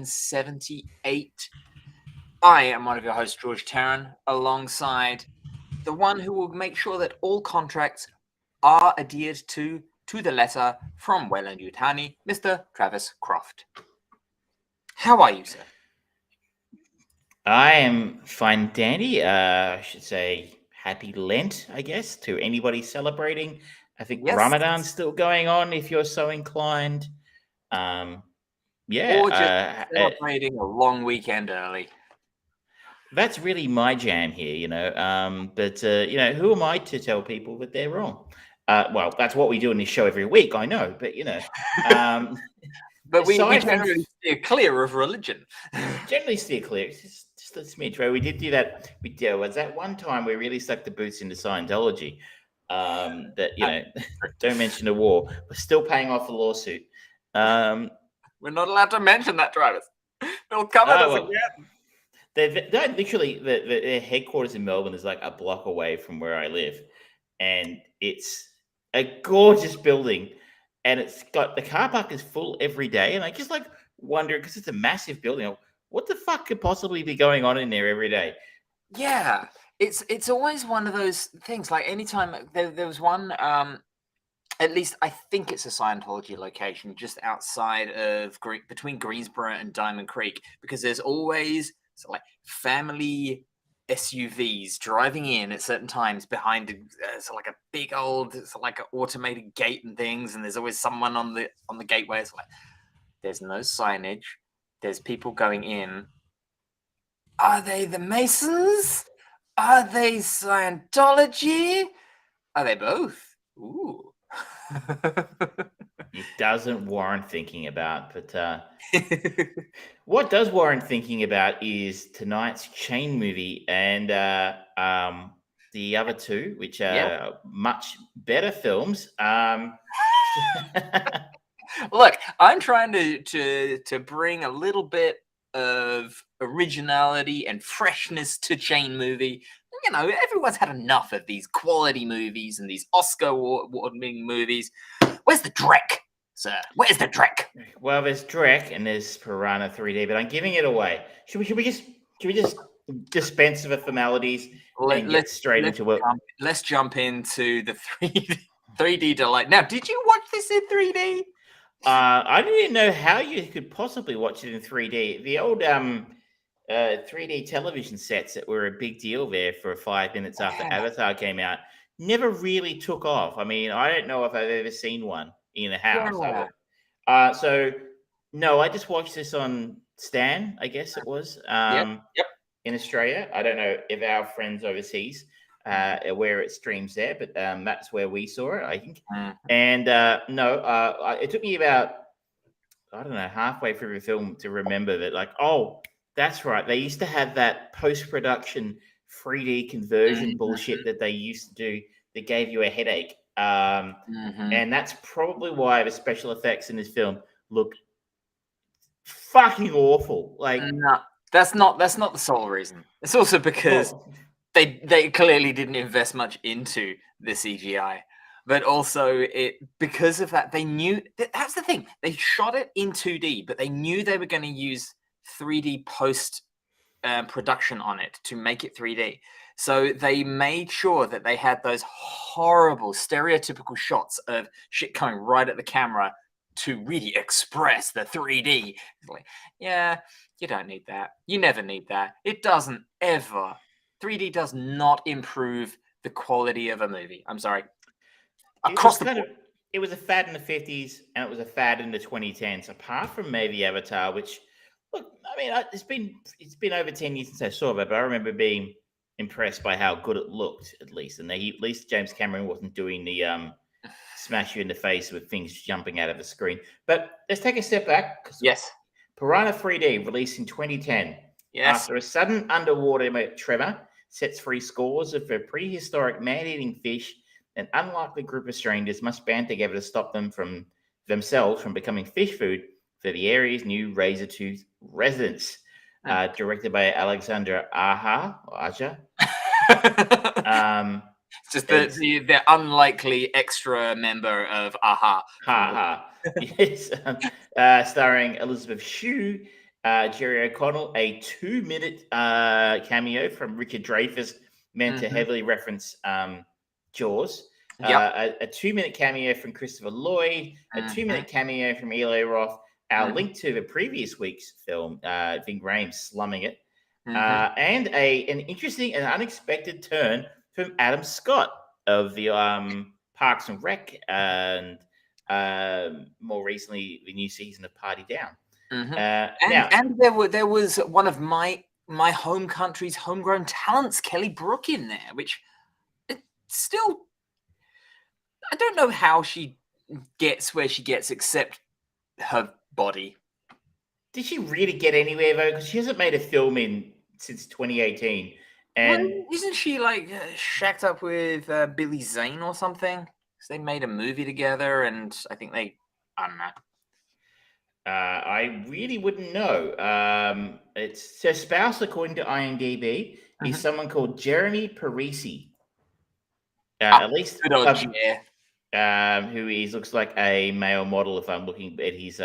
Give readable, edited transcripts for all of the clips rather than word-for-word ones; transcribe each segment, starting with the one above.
78. I am one of your hosts, George Tarrant, alongside the one who will make sure that all contracts are adhered to the letter from Wayland Yutani, Mr. Travis Croft. How are you, sir? I am fine, dandy. I should say happy Lent, I guess, to anybody celebrating. I think Yes. Ramadan's still going on if you're so inclined. Um, Or just yeah, celebrating a long weekend early. that's really my jam here, But who am I to tell people that they're wrong? Well, that's what we do in this show every week, I know. But um, But we aside from generally steer clear of religion. generally steer clear. It's just a smidge, right? We did do that. We did. Was that one time we really stuck the boots into Scientology? That don't mention the war. We're still paying off the lawsuit. We're not allowed to mention that, Travis. They'll come at us Well, again. they're literally their headquarters in Melbourne is like a block away from where I live, and it's a gorgeous building, and it's got the car park is full every day, and I just like wonder because it's a massive building. What the fuck could possibly be going on in there every day? Yeah, it's always one of those things. Like anytime there was one, at least I think it's a Scientology location just outside of between Greensboro and Diamond Creek, because there's always like family SUVs driving in at certain times behind like a big old like an automated gate and things, and there's always someone on the gateway. It's like there's no signage. There's people going in. Are they the Masons? Are they Scientology? Are they both? Ooh. It doesn't warrant thinking about, but what does warrant thinking about is tonight's Chain movie and the other two, which Yeah. are much better films. Look, I'm trying to bring a little bit of originality and freshness to Chain movie. You know, everyone's had enough of these quality movies and these Oscar award-winning movies. Where's the Drek, sir? Where's the Drek? Well, there's Drek and there's Piranha 3D, but I'm giving it away. Should we just dispense of the formalities and get straight into it? Let's jump into the 3D delight. Now, did you watch this in 3D? I didn't know how you could possibly watch it in 3D. The old 3D television sets that were a big deal there for 5 minutes after Yeah. Avatar came out never really took off. I mean, I don't know if I've ever seen one in a house. So no, I just watched this on Stan, I guess it was, Yep. in Australia. I don't know if our friends overseas where it streams there, but that's where we saw it, I think. And it took me about, I don't know, halfway through the film to remember that, like, oh, that's right. They used to have that post-production 3D conversion bullshit that they used to do that gave you a headache. And that's probably why the special effects in this film look fucking awful. Like, no, that's not the sole reason. It's also because they clearly didn't invest much into the CGI. But also, because of that, they knew that's the thing. They shot it in 2D, but they knew they were going to use 3D post production on it to make it 3D. So they made sure that they had those horrible stereotypical shots of shit coming right at the camera to really express the 3D. Like, yeah, you don't need that. You never need that. It doesn't ever. 3D does not improve the quality of a movie. I'm sorry. Across the board. It was a fad in the 50s and it was a fad in the 2010s. Apart from maybe Avatar, which, look, I mean, it's been over 10 years since I saw it, but I remember being impressed by how good it looked, at least. And at least James Cameron wasn't doing the smash you in the face with things jumping out of the screen. But let's take a step back. Yes. Piranha 3D, released in 2010. Yes. After a sudden underwater tremor sets free scores of a prehistoric man-eating fish, an unlikely group of strangers must band together to stop themselves from becoming fish food for the area's new razor-tooth residents. Directed by Alexander Aja. It's just the unlikely extra member of AHA. Yes. Starring Elizabeth Shue Jerry O'Connell, a 2-minute cameo from Richard Dreyfuss, meant to heavily reference Jaws. Yep. A 2-minute cameo from Christopher Lloyd, a 2-minute cameo from Eli Roth, our link to the previous week's film, Ving Rhames slumming it, and an interesting and unexpected turn from Adam Scott of the Parks and Rec and more recently the new season of Party Down. And there was one of my home country's homegrown talents, Kelly Brook, in there, which still, I don't know how she gets where she gets except her body. Did she really get anywhere though? Because she hasn't made a film since 2018. And well, isn't she like shacked up with Billy Zane or something? Because they made a movie together, and I think I don't know. I really wouldn't know. It's her spouse, according to IMDb, is someone called Jeremy Parisi. At least good old who looks like a male model if I'm looking at his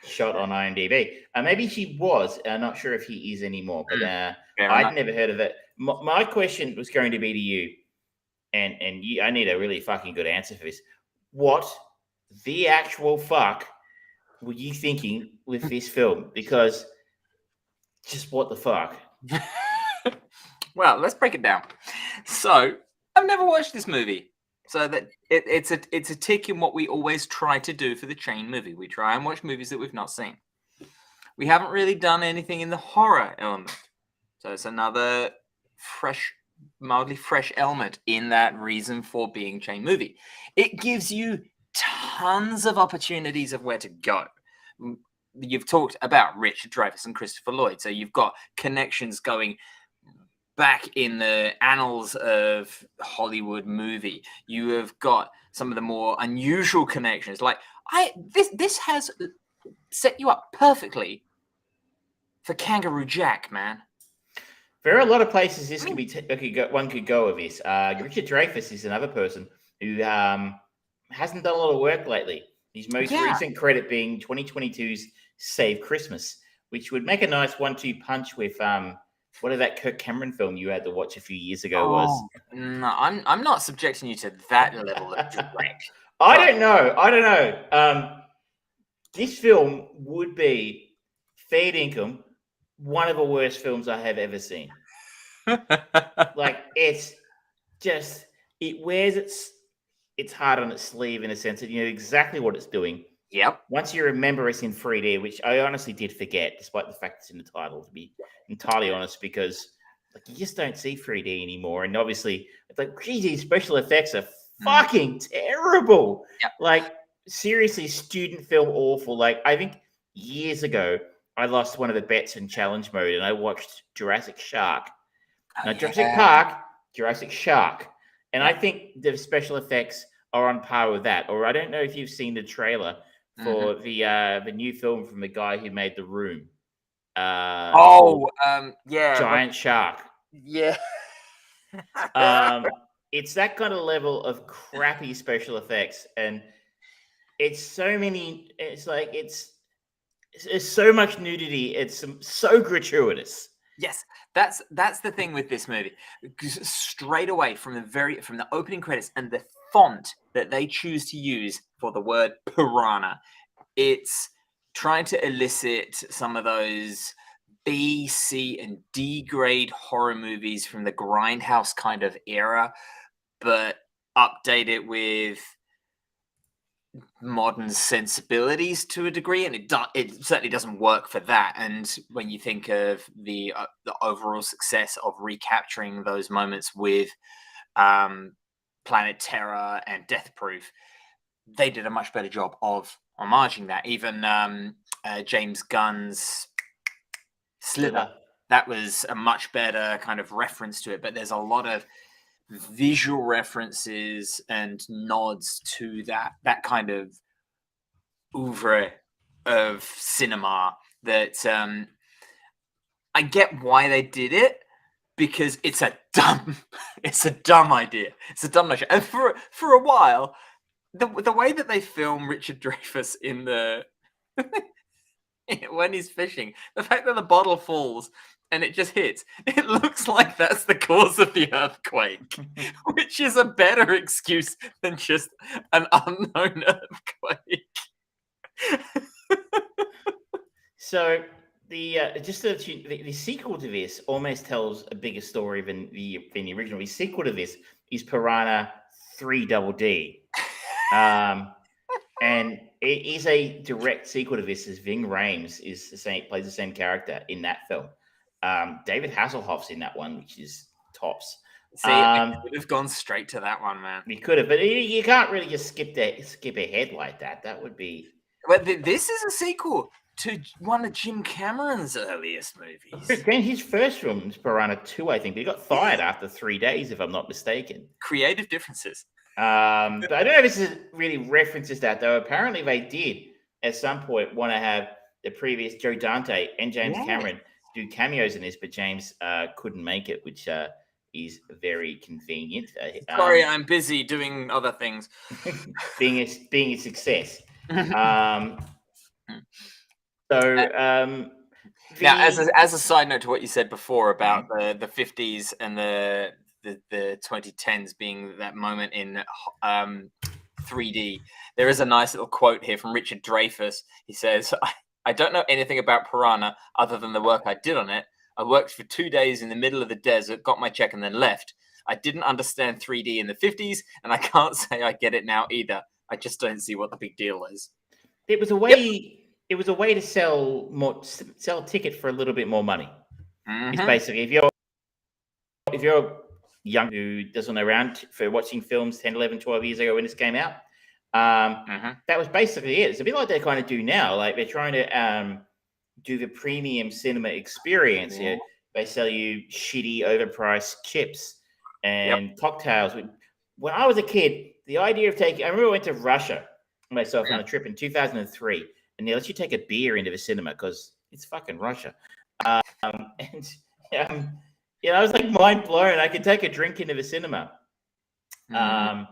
shot on IMDb. Maybe she was. I'm not sure if he is anymore, but I'd never heard of it. My question was going to be to you, and I need a really fucking good answer for this. What the actual fuck were you thinking with this film? Because just what the fuck? Well, let's break it down. So, I've never watched this movie. So that it's a tick in what we always try to do for the Chain movie. We try and watch movies that we've not seen. We haven't really done anything in the horror element. So it's another mildly fresh element in that reason for being Chain movie. It gives you tons of opportunities of where to go. You've talked about Richard Dreyfuss and Christopher Lloyd. So you've got connections going back in the annals of Hollywood movie. You have got some of the more unusual connections. Like this has set you up perfectly for Kangaroo Jack, man. There are a lot of places this could be. One could go with this. Richard Dreyfuss is another person who hasn't done a lot of work lately. His most recent credit being 2022's Save Christmas, which would make a nice 1-2 punch with whatever that Kirk Cameron film you had to watch a few years ago was. No, I'm not subjecting you to that level of direct. I don't know. This film would be fair income one of the worst films I have ever seen. Like it wears its heart on its sleeve in a sense that you know exactly what it's doing. Yep. Once you remember it's in 3D, which I honestly did forget, despite the fact it's in the title, to be entirely honest, because like you just don't see 3D anymore. And obviously, it's like, geez, these special effects are fucking terrible. Yep. Like, seriously, student film awful. Like, I think years ago, I lost one of the bets in challenge mode and I watched Jurassic Shark. Not Jurassic Park, Jurassic Shark. And I think the special effects are on par with that. Or I don't know if you've seen the trailer for the new film from the guy who made The Room. Giant Shark. Yeah. It's that kind of level of crappy special effects, and it's so many. It's like it's so much nudity. It's so gratuitous. Yes, that's the thing with this movie. Straight away from the opening credits and the font that they choose to use for the word piranha, it's trying to elicit some of those B, C, and D grade horror movies from the Grindhouse kind of era, but update it with modern sensibilities to a degree, and it certainly doesn't work for that. And when you think of the overall success of recapturing those moments with Planet Terror and Death Proof, they did a much better job of homaging that. Even James Gunn's Slither, that was a much better kind of reference to it, but there's a lot of visual references and nods to that kind of oeuvre of cinema that I get why they did it, because it's a dumb idea. It's a dumb notion. And for a while, the way that they film Richard Dreyfuss in the when he's fishing, the fact that the bottle falls and it just hits, it looks like that's the cause of the earthquake, which is a better excuse than just an unknown earthquake. So the sequel to this almost tells a bigger story than the original. The sequel to this is Piranha 3 Double D. And it is a direct sequel to this, as Ving Rhames plays the same character in that film. David Hasselhoff's in that one, which is tops. See, I could have gone straight to that one, man. You could have, but you can't really just skip ahead like that. That would be. But this is a sequel to one of Jim Cameron's earliest movies. Then his first film was Piranha 2, I think. But he got fired after 3 days, if I'm not mistaken. Creative differences. But I don't know if this really references that, though. Apparently, they did at some point want to have the previous Joe Dante and James Cameron do cameos in this, but James couldn't make it, which is very convenient. Sorry, I'm busy doing other things. being a success. Now, as a side note to what you said before about the 50s and the 2010s being that moment in 3D, there is a nice little quote here from Richard Dreyfuss. He says, I don't know anything about Piranha other than the work I did on it. I worked for 2 days in the middle of the desert, got my check, and then left. I didn't understand 3D in the 50s, and I can't say I get it now either. I just don't see what the big deal is. It was a way. It was a way to sell a ticket for a little bit more money. It's basically if you're young who doesn't around for watching films 10, 11, 12 years ago when this came out, that was basically it. It's a bit like they kind of do now. Like they're trying to do the premium cinema experience here. They sell you shitty, overpriced chips and cocktails. When I was a kid, the idea of I remember I went to Russia myself on a trip in 2003, and they let you take a beer into the cinema because it's fucking Russia. I was like mind blown. I could take a drink into the cinema. It's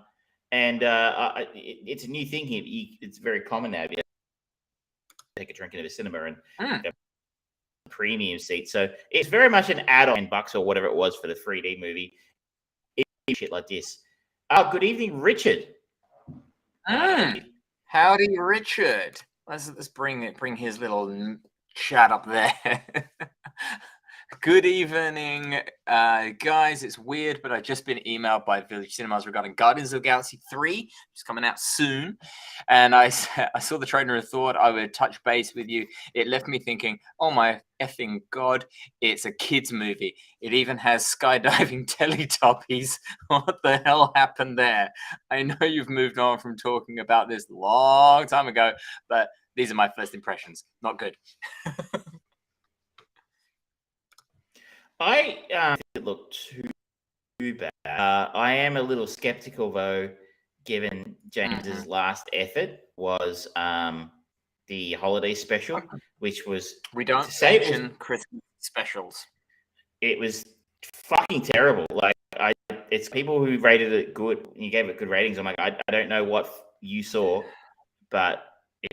a new thing here. It's very common now. You take a drink into the cinema and premium seat. So it's very much an add-on $10 or whatever it was for the 3D movie. Shit like this. Good evening, Richard. Howdy, Richard. Let's bring his little chat up there. Good evening, guys. It's weird, but I've just been emailed by Village Cinemas regarding Guardians of the Galaxy 3, which is coming out soon. And I saw the trailer and thought I would touch base with you. It left me thinking, oh my effing God, it's a kid's movie. It even has skydiving Teletubbies. What the hell happened there? I know you've moved on from talking about this a long time ago, but these are my first impressions. Not good. I think it looked too bad. I am a little skeptical, though, given James's last effort was the holiday special, which was we don't mention Christmas specials. It was fucking terrible. Like it's people who rated it good. You gave it good ratings. I'm like, I don't know what you saw, but it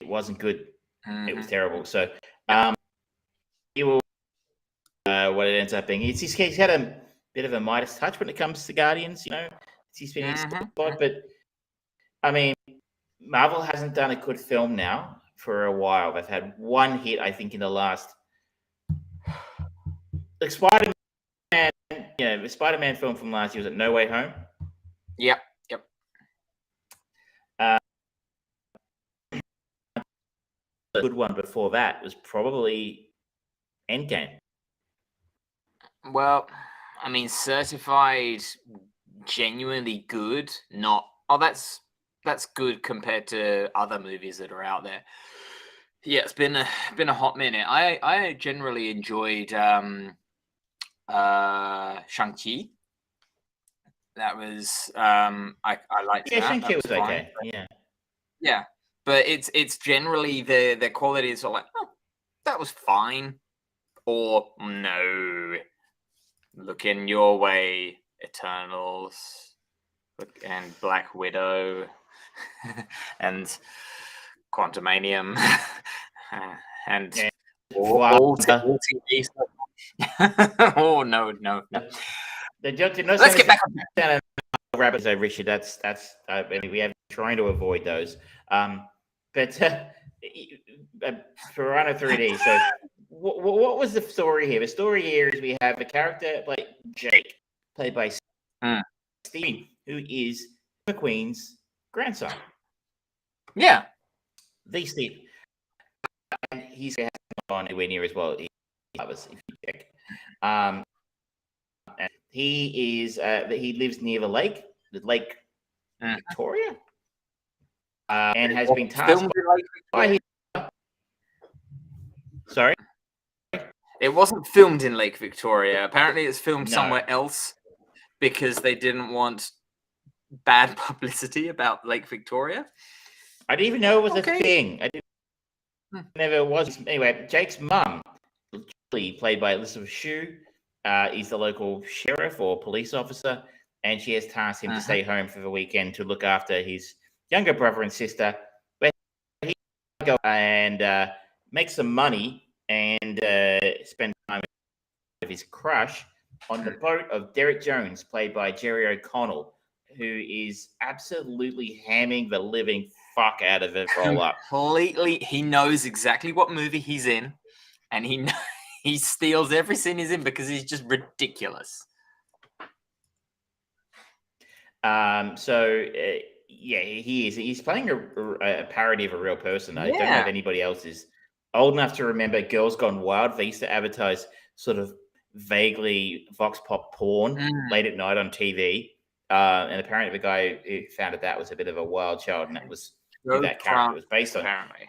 wasn't good. It was terrible. So you will. What it ends up being. He's had a bit of a Midas touch when it comes to Guardians, He's been in spot, but I mean, Marvel hasn't done a good film now for a while. They've had one hit, I think, in the last Spider-Man. The Spider-Man film from last year was No Way Home. Yep. A good one before that was probably Endgame. Well, I mean, certified genuinely good, not that's good compared to other movies that are out there. Yeah, it's been a hot minute. I generally enjoyed Shang-Chi. That was I liked that. Shang-Chi was okay. Yeah, but it's generally the quality is sort of like, oh, that was fine, or no. Looking your way, Eternals, and Black Widow, and Quantumanium. and Yeah. all TV stuff. Oh no. Let's get back on track. Rabbits, Richard. That's. I mean, we have been trying to avoid those. But Piranha 3D. So, what was the story here? The story here is we have a character like Jake, played by Steve, who is McQueen's grandson. Yeah. The Steve, and he's not on anywhere near as well. Others, if you check. And he is. He lives near the lake Victoria, and has been tasked by. Sorry. It wasn't filmed in Lake Victoria. Apparently, it's filmed somewhere else because they didn't want bad publicity about Lake Victoria. I didn't even know it was a thing. I didn't. Never was. Anyway, Jake's mum, played by Elizabeth Shue, is the local sheriff or police officer, and she has tasked him to stay home for the weekend to look after his younger brother and sister. But he go and make some money and spend time with his crush on the boat of Derek Jones, played by Jerry O'Connell, who is absolutely hamming the living fuck out of it roll up. Completely, he knows exactly what movie he's in, and he steals every scene he's in because he's just ridiculous. Yeah, he is. He's playing a parody of a real person. I don't know if anybody else is old enough to remember Girls Gone Wild. They used to advertise sort of vaguely vox pop porn late at night on TV. And apparently the guy who founded that was a bit of a wild child, and that was who that character was based on. Apparently.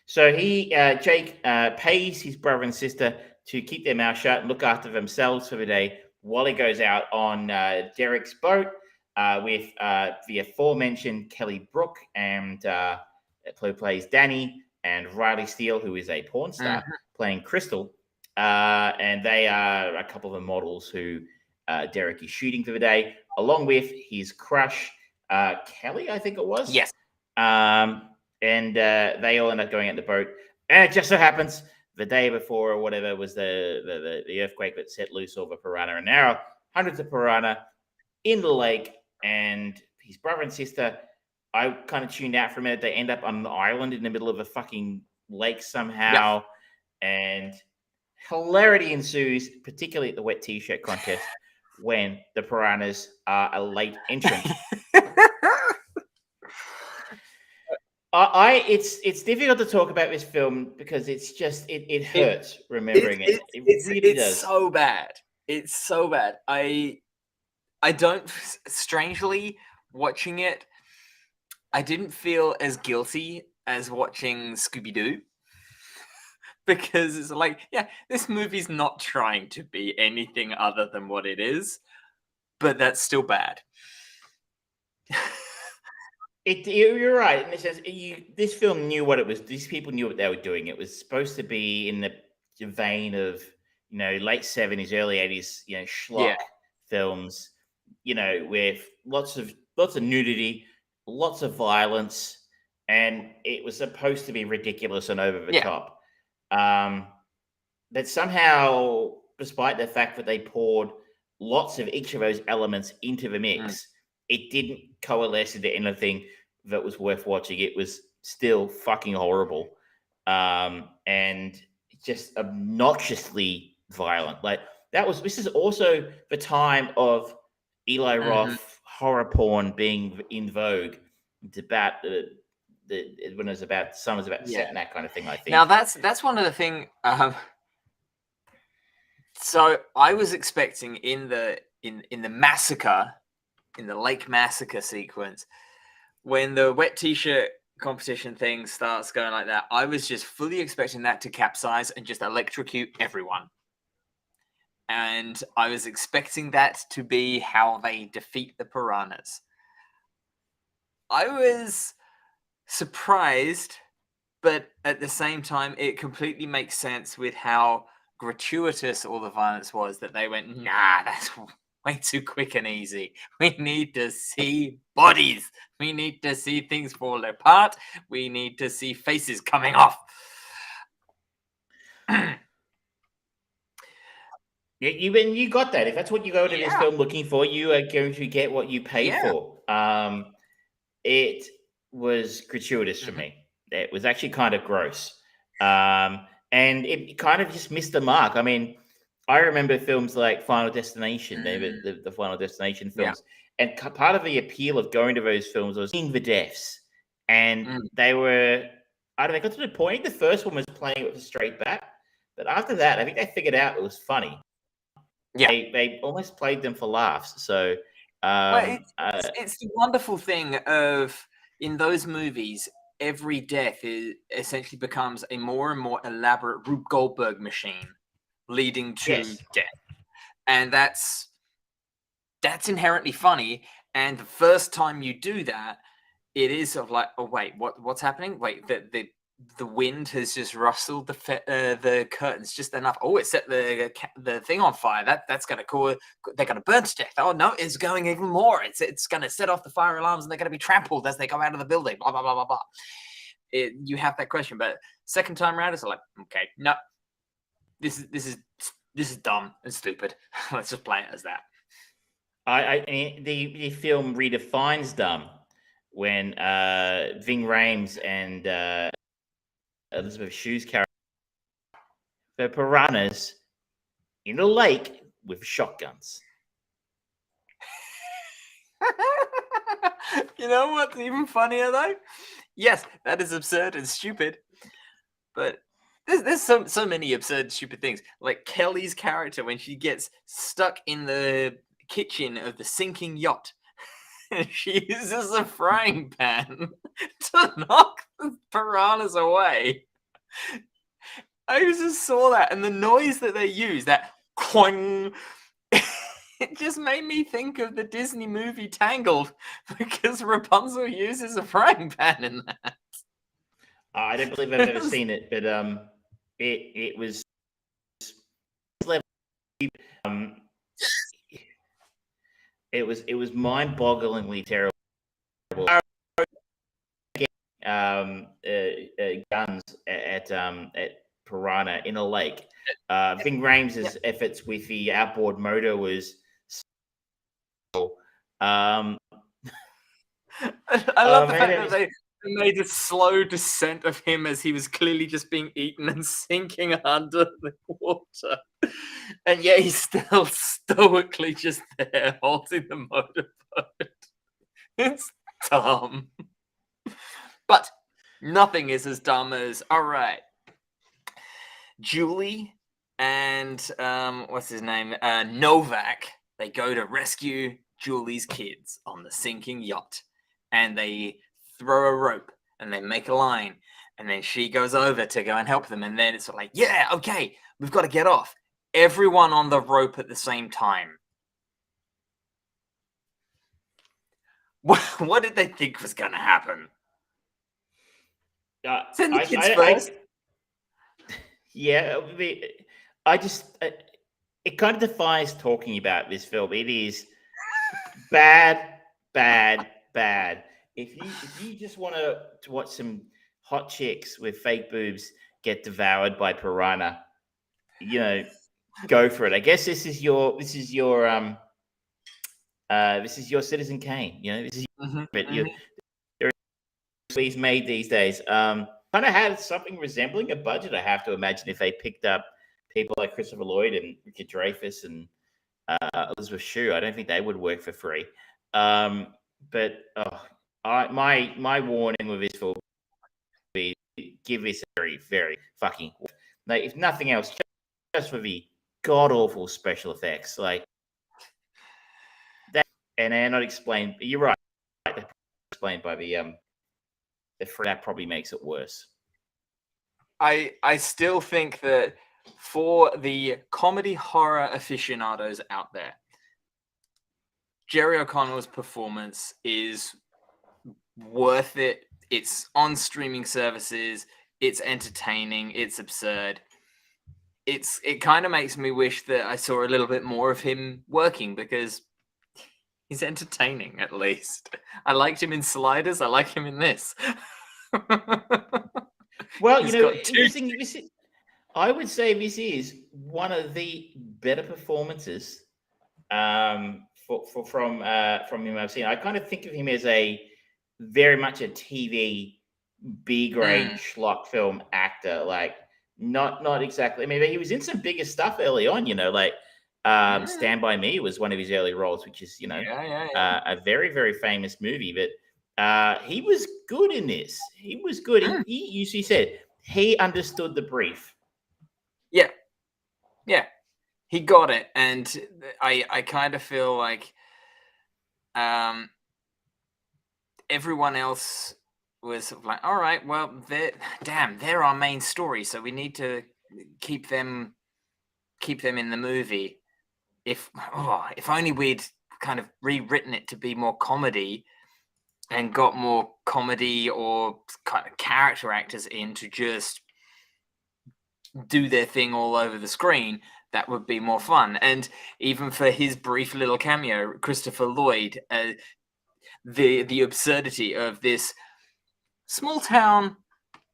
So Jake pays his brother and sister to keep their mouth shut and look after themselves for the day while he goes out on Derek's boat with the aforementioned Kelly Brook and who plays Danny, and Riley Steele, who is a porn star, playing Crystal. And they are a couple of the models who Derek is shooting for the day, along with his crush, Kelly, I think it was. Yes. And they all end up going out the boat. And it just so happens the day before or whatever was the earthquake that set loose all the piranha. And now hundreds of piranha in the lake, and his brother and sister, I kind of tuned out for a minute. They end up on an island in the middle of a fucking lake somehow. And hilarity ensues, particularly at the wet t-shirt contest, when the piranhas are a late entrant. It's difficult to talk about this film because it's just it hurts remembering it. It really does. It's so bad. It's so bad. I don't, strangely, watching it, I didn't feel as guilty as watching Scooby-Doo. Because it's like, yeah, this movie's not trying to be anything other than what it is, but that's still bad. You're right. In the sense, this film knew what it was. These people knew what they were doing. It was supposed to be in the vein of, late 70s, early 80s, schlock films, with lots of nudity, lots of violence, and it was supposed to be ridiculous and over the top. That somehow, despite the fact that they poured lots of each of those elements into the mix, it didn't coalesce into anything that was worth watching. It was still fucking horrible, and just obnoxiously violent. Like this is also the time of Eli Roth horror porn being in vogue. It's about when it was about Summer's about set and that kind of thing. I think now that's one of the thing. So I was expecting in the massacre, in the lake massacre sequence, when the wet t-shirt competition thing starts going like that, I was just fully expecting that to capsize and just electrocute everyone. And I was expecting that to be how they defeat the piranhas. I was surprised, but at the same time, it completely makes sense with how gratuitous all the violence was, that they went, nah, that's way too quick and easy. We need to see bodies. We need to see things fall apart. We need to see faces coming off. Yeah, you got that. If that's what you go to this Yeah. film looking for, you are going to get what you paid Yeah. for. It was gratuitous for me. It was actually kind of gross, and it kind of just missed the mark. I mean, I remember films like Final Destination, the Final Destination Yeah. films, and part of the appeal of going to those films was seeing the deaths, and they were. I don't know. Got to the point. The first one was playing it with a straight bat, but after that, I think they figured out it was funny. Yeah. They almost played them for laughs. So, Well, it's the wonderful thing of in those movies, every death essentially becomes a more and more elaborate Rube Goldberg machine, leading to yes, death, and that's inherently funny. And the first time you do that, it is sort of like, oh wait, what's happening? Wait, the wind has just rustled the curtains just enough. Oh, it set the thing on fire. That's gonna cause they're gonna burn to death. Oh no, it's going even more. It's gonna set off the fire alarms and they're gonna be trampled as they go out of the building. Blah blah blah blah blah. You have that question, but second time around, it's like, okay, no, this is dumb and stupid. Let's just play it as that. the film redefines dumb when Ving Rhames and Elizabeth Shue's character, the piranhas in a lake with shotguns. You know what's even funnier though? Yes, that is absurd and stupid, but there's so many absurd, stupid things. Like Kelly's character when she gets stuck in the kitchen of the sinking yacht, and she uses a frying pan to knock the piranhas away. I just saw that, and the noise that they use, that clang, it just made me think of the Disney movie Tangled, because Rapunzel uses a frying pan in that. I don't believe I've ever seen it, but it was it was mind-bogglingly terrible. Guns at Piranha in a lake. Ving Rhames' efforts with the outboard motor was. I love the fact that they made a slow descent of him as he was clearly just being eaten and sinking under the water. And yet he's still stoically just there holding the motorboat. It's dumb. But nothing is as dumb as, all right, Julie and what's his name? Novak. They go to rescue Julie's kids on the sinking yacht. And they throw a rope and they make a line. And then she goes over to go and help them. And then it's like, yeah, okay, we've got to get off. Everyone on the rope at the same time. What did they think was going to happen? Send the kids first. Yeah, I just it kind of defies talking about this film. It is bad, bad, bad. If you just want to watch some hot chicks with fake boobs get devoured by piranha, you know, go for it. I guess this is your Citizen Kane. You know, this is these made these days. Kind of had something resembling a budget, I have to imagine, if they picked up people like Christopher Lloyd and Richard Dreyfuss and Elizabeth Shue. I don't think they would work for free. But my warning with this will be give this a very, very fucking. Like, if nothing else, just for the god awful special effects, like that, and they're not explained. You're right. They're explained by the that probably makes it worse. I still think that for the comedy horror aficionados out there, Jerry O'Connell's performance is worth it. It's on streaming services. It's entertaining. It's absurd. It kind of makes me wish that I saw a little bit more of him working, because he's entertaining, at least. I liked him in Sliders. I like him in this. Well, you know, interesting. I would say this is one of the better performances from him I've seen. I kind of think of him as a very much a TV B grade schlock film actor. Like not exactly. I mean, he was in some bigger stuff early on. Like Stand by Me was one of his early roles, which is Yeah. a very very famous movie. But he was good in this. He was good. He usually said he understood the brief. Yeah, he got it, and I kind of feel like everyone else was sort of like, all right, well, they're our main story, so we need to keep them in the movie. If only we'd kind of rewritten it to be more comedy and got more comedy or kind of character actors in to just do their thing all over the screen, that would be more fun. And even for his brief little cameo, Christopher Lloyd, the absurdity of this small town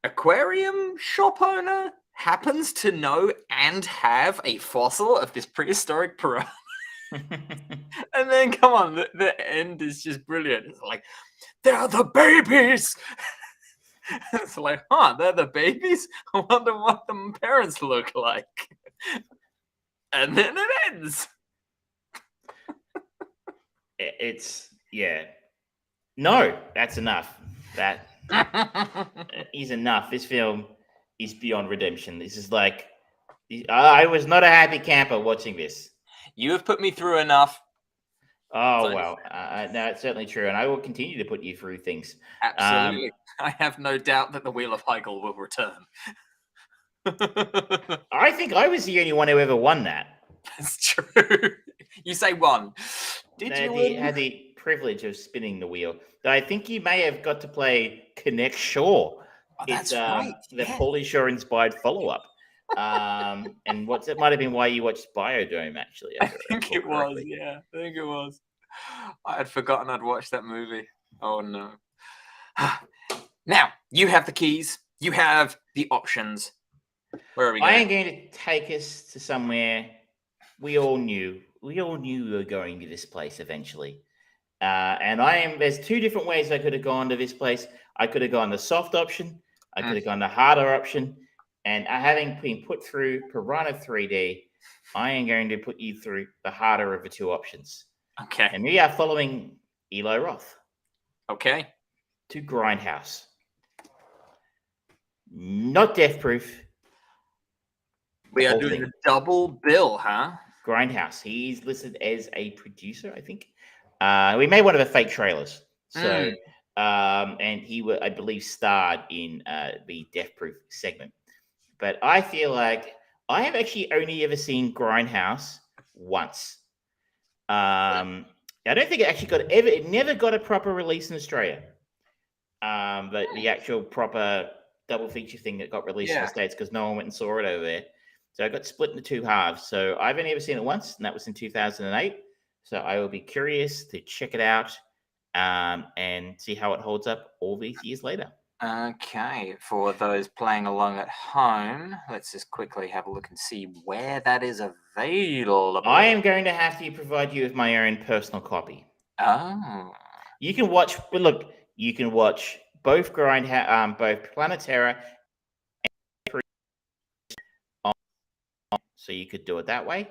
aquarium shop owner happens to know and have a fossil of this prehistoric piranha. And then, come on, the end is just brilliant. It's like, they're the babies. It's like, they're the babies? I wonder what the parents look like. And then it ends. No, that's enough. That is enough. This film is beyond redemption. This is like, I was not a happy camper watching this. You have put me through enough. Oh, well, no, it's certainly true. And I will continue to put you through things. Absolutely. I have no doubt that the Wheel of Hegel will return. I think I was the only one who ever won that. That's true. You say won. Did you had the privilege of spinning the wheel. I think you may have got to play Connect Shaw. Oh, that's right. The Pauly Shore inspired follow-up. And it might have been why you watched Biodome, actually. I think it was. Yeah, I think it was. I had forgotten I'd watched that movie. Oh, no. Now, you have the keys. You have the options. Where are we going? I am going to take us to somewhere we all knew. We all knew we were going to this place eventually. And there's two different ways I could have gone to this place. I could have gone the soft option. I could have gone the harder option. And having been put through Piranha 3D, I am going to put you through the harder of the two options. Okay. And we are following Eli Roth. Okay. To Grindhouse. Not Death Proof. We are doing a double bill, huh? Grindhouse. He's listed as a producer, I think. We made one of the fake trailers. So, and he, I believe, starred in the Death Proof segment. But I feel like I have actually only ever seen Grindhouse once. I don't think it actually it never got a proper release in Australia. But the actual proper double feature thing that got released in the States because no one went and saw it over there. So I got split into two halves. So I've only ever seen it once, and that was in 2008. So I will be curious to check it out and see how it holds up all these years later. Okay. For those playing along at home, let's just quickly have a look and see where that is available. I am going to have to provide you with my own personal copy. Oh. You can watch, but look, you can watch both both Planet Terror so you could do it that way.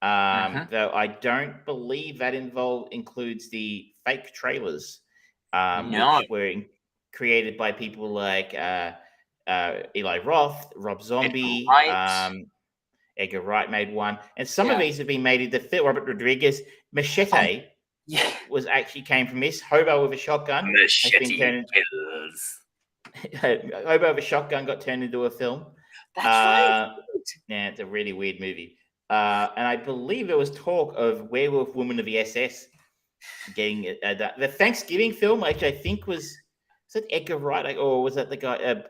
Though I don't believe that includes the fake trailers, which were created by people like Eli Roth, Rob Zombie, Edgar Wright made one, and some of these have been made into film. Robert Rodriguez, Machete was actually came from this. Hobo with a Shotgun Hobo with a Shotgun got turned into a film. That's right. Yeah, it's a really weird movie. And I believe there was talk of Werewolf Woman of the SS getting the Thanksgiving film, which I think was it Edgar Wright, or was that the guy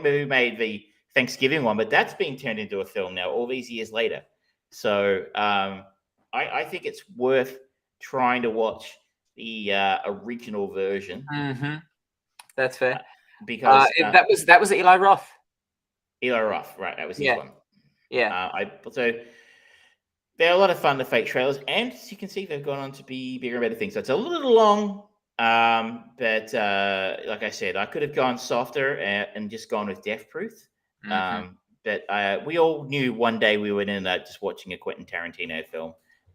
who made the Thanksgiving one? But that's being turned into a film now, all these years later. So I think it's worth trying to watch the original version. That's fair. Because that was Eli Roth. Eli Roth, right? That was his Yeah. one. Yeah. So they're a lot of fun, the fake trailers, and as you can see, they've gone on to be bigger and better things. So it's a little long, but like I said, I could have gone softer and just gone with Death Proof. But we all knew one day we would end up just watching a Quentin Tarantino film,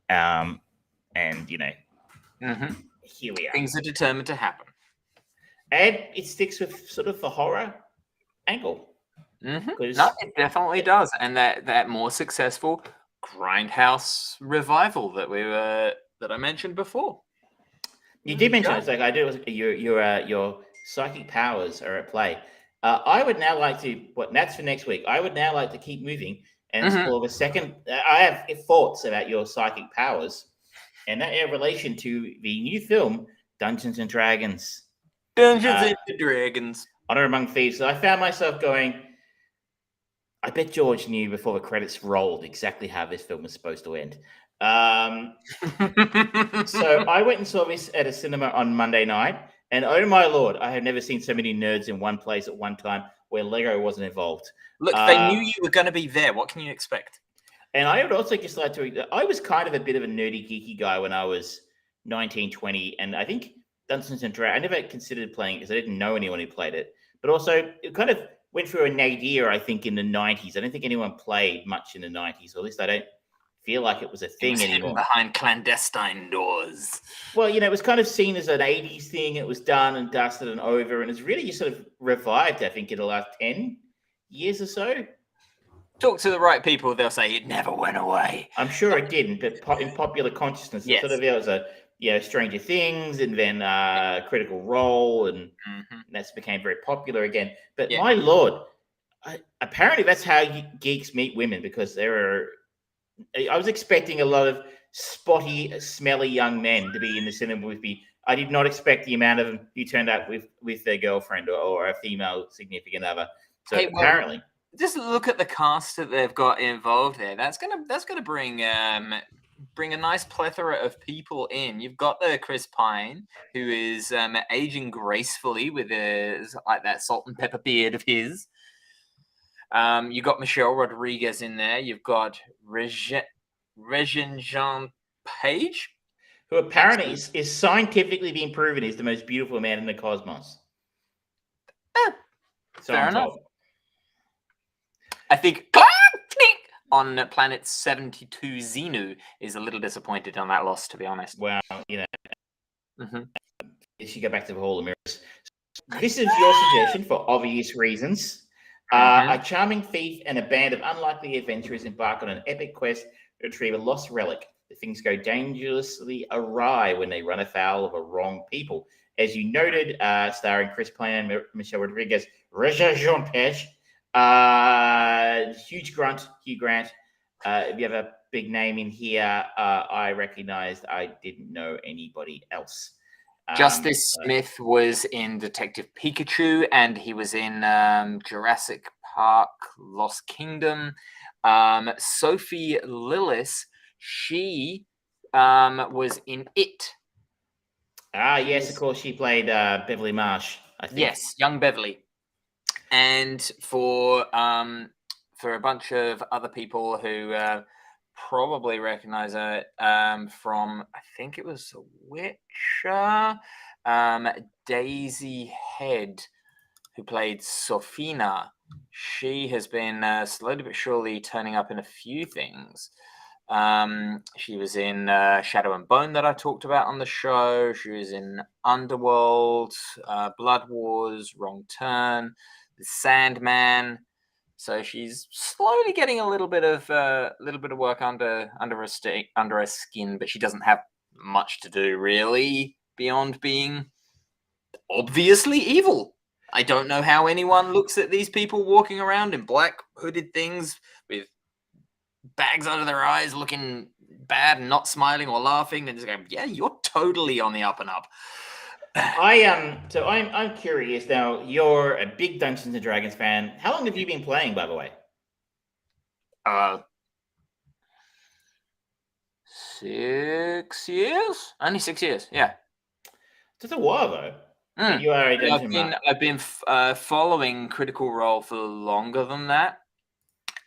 and here we are. Things are determined to happen. And it sticks with sort of the horror angle. No, it definitely does, and that more successful Grindhouse revival that I mentioned before. You did mention it's like I do. Your psychic powers are at play. I would now like to. That's for next week. I would now like to keep moving and explore the second. I have thoughts about your psychic powers, and that in relation to the new film Dungeons and Dragons. Dungeons and Dragons. Honor Among Thieves. So I found myself going. I bet George knew before the credits rolled exactly how this film was supposed to end. So I went and saw this at a cinema on Monday night, and oh my lord, I have never seen so many nerds in one place at one time where Lego wasn't involved. Look, they knew you were going to be there. What can you expect? And I would also just like to. I was kind of a bit of a nerdy, geeky guy when I was 19, 20, and I think Dungeons and Dragons. I never considered playing it because I didn't know anyone who played it. But also, it kind of went through a nadir, I think, in the 90s. I don't think anyone played much in the 90s, or at least I don't feel like it was a thing anymore. Behind clandestine doors. Well, it was kind of seen as an 80s thing. It was done and dusted and over, and it's really just sort of revived, I think, in the last 10 years or so. Talk to the right people, they'll say it never went away. I'm sure it didn't, but in popular consciousness, yes. Sort of there was a Stranger Things, and then Critical Role, and that's became very popular again. But my lord, apparently that's how geeks meet women, because I was expecting a lot of spotty, smelly young men to be in the cinema with me. I did not expect the amount of them who turned up with their girlfriend or a female significant other. So apparently, just look at the cast that they've got involved there. That's gonna bring a nice plethora of people in. You've got the Chris Pine, who is aging gracefully with that salt and pepper beard of his. You've got Michelle Rodriguez in there. You've got Regin Jean Page, who apparently is scientifically being proven is the most beautiful man in the cosmos. Fair enough. I think on planet 72 Xenu is a little disappointed on that loss, to be honest. Well, you should go back to the Hall of Mirrors. This is your suggestion for obvious reasons. A charming thief and a band of unlikely adventurers embark on an epic quest to retrieve a lost relic. The things go dangerously awry when they run afoul of a wrong people. As you noted, starring Chris Pine and Michelle Rodriguez, Jean Page, huge grunt, Hugh Grant. If you have a big name in here, I recognized. I didn't know anybody else. Justice Smith was in Detective Pikachu, and he was in Jurassic Park Lost Kingdom. Sophie Lillis, she was in It. Yes, of course, she played Beverly Marsh, I think. Yes, young Beverly. And for a bunch of other people who probably recognize it from, I think it was Witcher, Daisy Head, who played Sophina. She has been slowly but surely turning up in a few things. She was in Shadow and Bone that I talked about on the show. She was in Underworld, Blood Wars, Wrong Turn, The Sandman. So she's slowly getting a little bit of work under her skin, but she doesn't have much to do really beyond being obviously evil. I don't know how anyone looks at these people walking around in black hooded things with bags under their eyes, looking bad and not smiling or laughing, and just going, "Yeah, you're totally on the up and up." So I'm curious now. You're a big Dungeons and Dragons fan. How long have you been playing, by the way? 6 years. Only 6 years. Yeah. Just a while though. And you are a dungeon master. I've been following Critical Role for longer than that.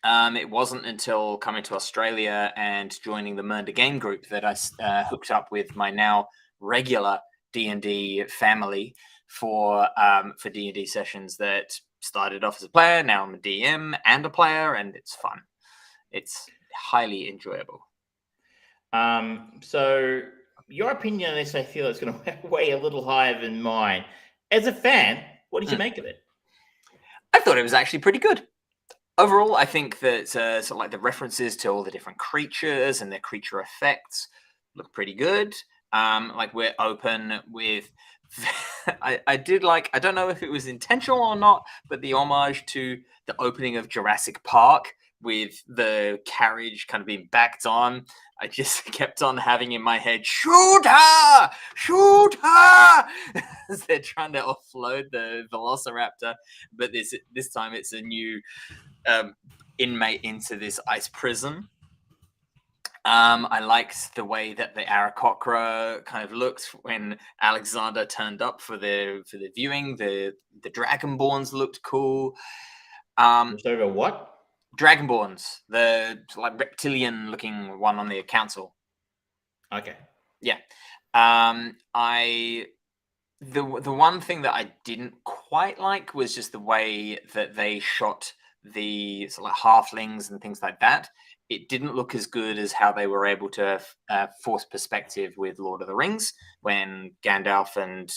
It wasn't until coming to Australia and joining the Murder Game group that I hooked up with my now regular D&D family for D&D sessions that started off as a player. Now I'm a DM and a player, and it's fun. It's highly enjoyable. So your opinion on this, I feel, is going to weigh a little higher than mine. As a fan, what did you make of it? I thought it was actually pretty good. Overall, I think that sort of like the references to all the different creatures and their creature effects look pretty good. Like we're open with. I did like. I don't know if it was intentional or not, but the homage to the opening of Jurassic Park with the carriage kind of being backed on. I just kept on having in my head, shoot her! Shoot her! As they're trying to offload the Velociraptor. But this time it's a new inmate into this ice prison. I liked the way that the Aarakocra kind of looked when Alexander turned up for the viewing. The Dragonborns looked cool. Over what? Dragonborns, the like reptilian-looking one on the council. Okay. Yeah. The one thing that I didn't quite like was just the way that they shot the sort of like halflings and things like that. It didn't look as good as how they were able to force perspective with Lord of the Rings when Gandalf and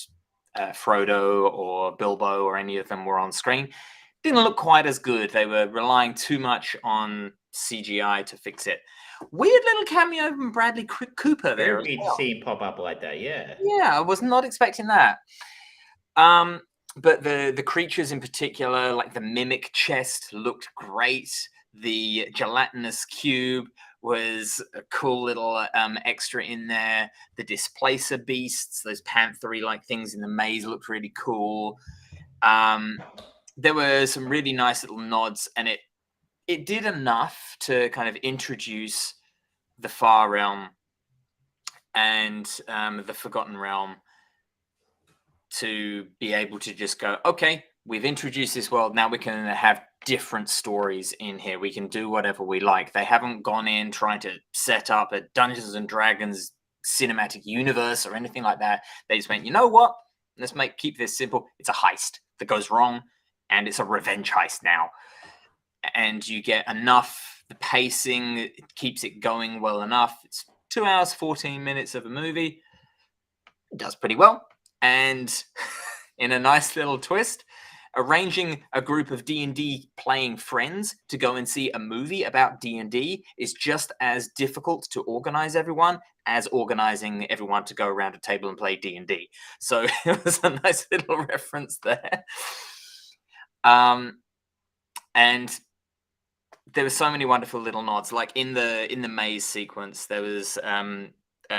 Frodo or Bilbo or any of them were on screen. Didn't look quite as good. They were relying too much on CGI to fix it. Weird little cameo from Bradley Cooper there. Very weird to see him pop up like that. Yeah. Yeah, I was not expecting that. But the creatures in particular, like the mimic chest, looked great. The gelatinous cube was a cool little extra in there. The displacer beasts, those panther-like things in the maze, looked really cool. There were some really nice little nods, and it did enough to kind of introduce the Far Realm and the Forgotten Realm to be able to just go, okay, we've introduced this world. Now we can have different stories in here. We can do whatever we like. They haven't gone in trying to set up a Dungeons and Dragons cinematic universe or anything like that. They just went, you know what? Let's keep this simple. It's a heist that goes wrong, and it's a revenge heist now. And you get enough, the pacing, it keeps it going well enough. It's 2 hours, 14 minutes of a movie. It does pretty well. And in a nice little twist, arranging a group of D&D playing friends to go and see a movie about D&D is just as difficult to organize everyone as organizing everyone to go around a table and play D&D. So it was a nice little reference there. And there were so many wonderful little nods. Like in the maze sequence, there was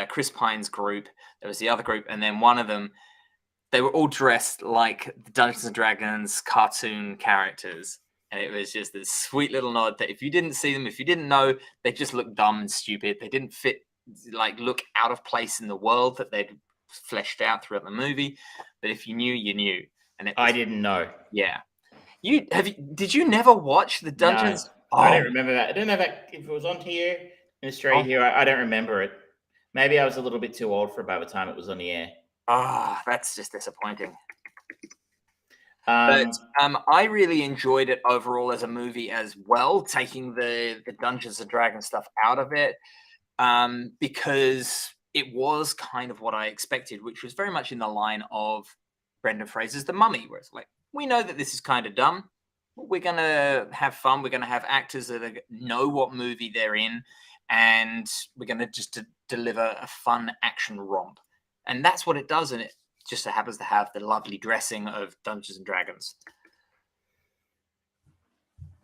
Chris Pine's group, there was the other group, and then one of them, they were all dressed like the Dungeons and Dragons cartoon characters. And it was just this sweet little nod that if you didn't see them, if you didn't know, they just looked dumb and stupid. They didn't look out of place in the world that they'd fleshed out throughout the movie. But if you knew, you knew. And I didn't know. Yeah. Did you never watch the Dungeons? No, I don't remember that. I don't know if it was on here in Australia. Here, I don't remember it. Maybe I was a little bit too old for it by the time it was on the air. That's just disappointing. But I really enjoyed it overall as a movie as well, taking the Dungeons and Dragons stuff out of it, because it was kind of what I expected, which was very much in the line of Brendan Fraser's The Mummy, where it's like, we know that this is kind of dumb, but we're going to have fun. We're going to have actors that know what movie they're in, and we're going to just deliver a fun action romp. And that's what it does, and it just so happens to have the lovely dressing of Dungeons and Dragons.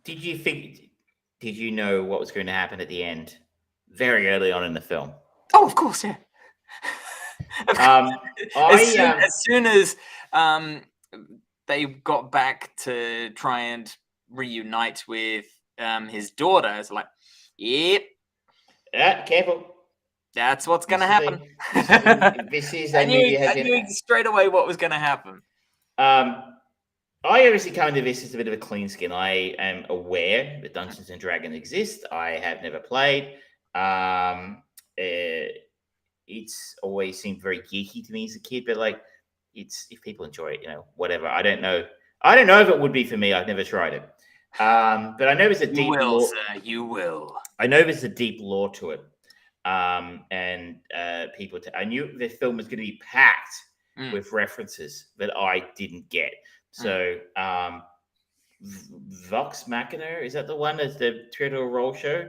Did you know what was going to happen at the end very early on in the film? Oh, of course, yeah. As soon as they got back to try and reunite with his daughter, it's like, yep. Careful. That's what's going to This is happen. a movie I knew straight away what was going to happen. I obviously come into this as a bit of a clean skin. I am aware that Dungeons and Dragons exist. I have never played. It's always seemed very geeky to me as a kid, but like, it's if people enjoy it, whatever. I don't know. I don't know if it would be for me. I've never tried it. But I know there's a deep lore. Sir, you will. I know there's a deep lore to it. And people. I knew the film was going to be packed with references that I didn't get. So, Vox Machina, is that the one that's the Critical Role show?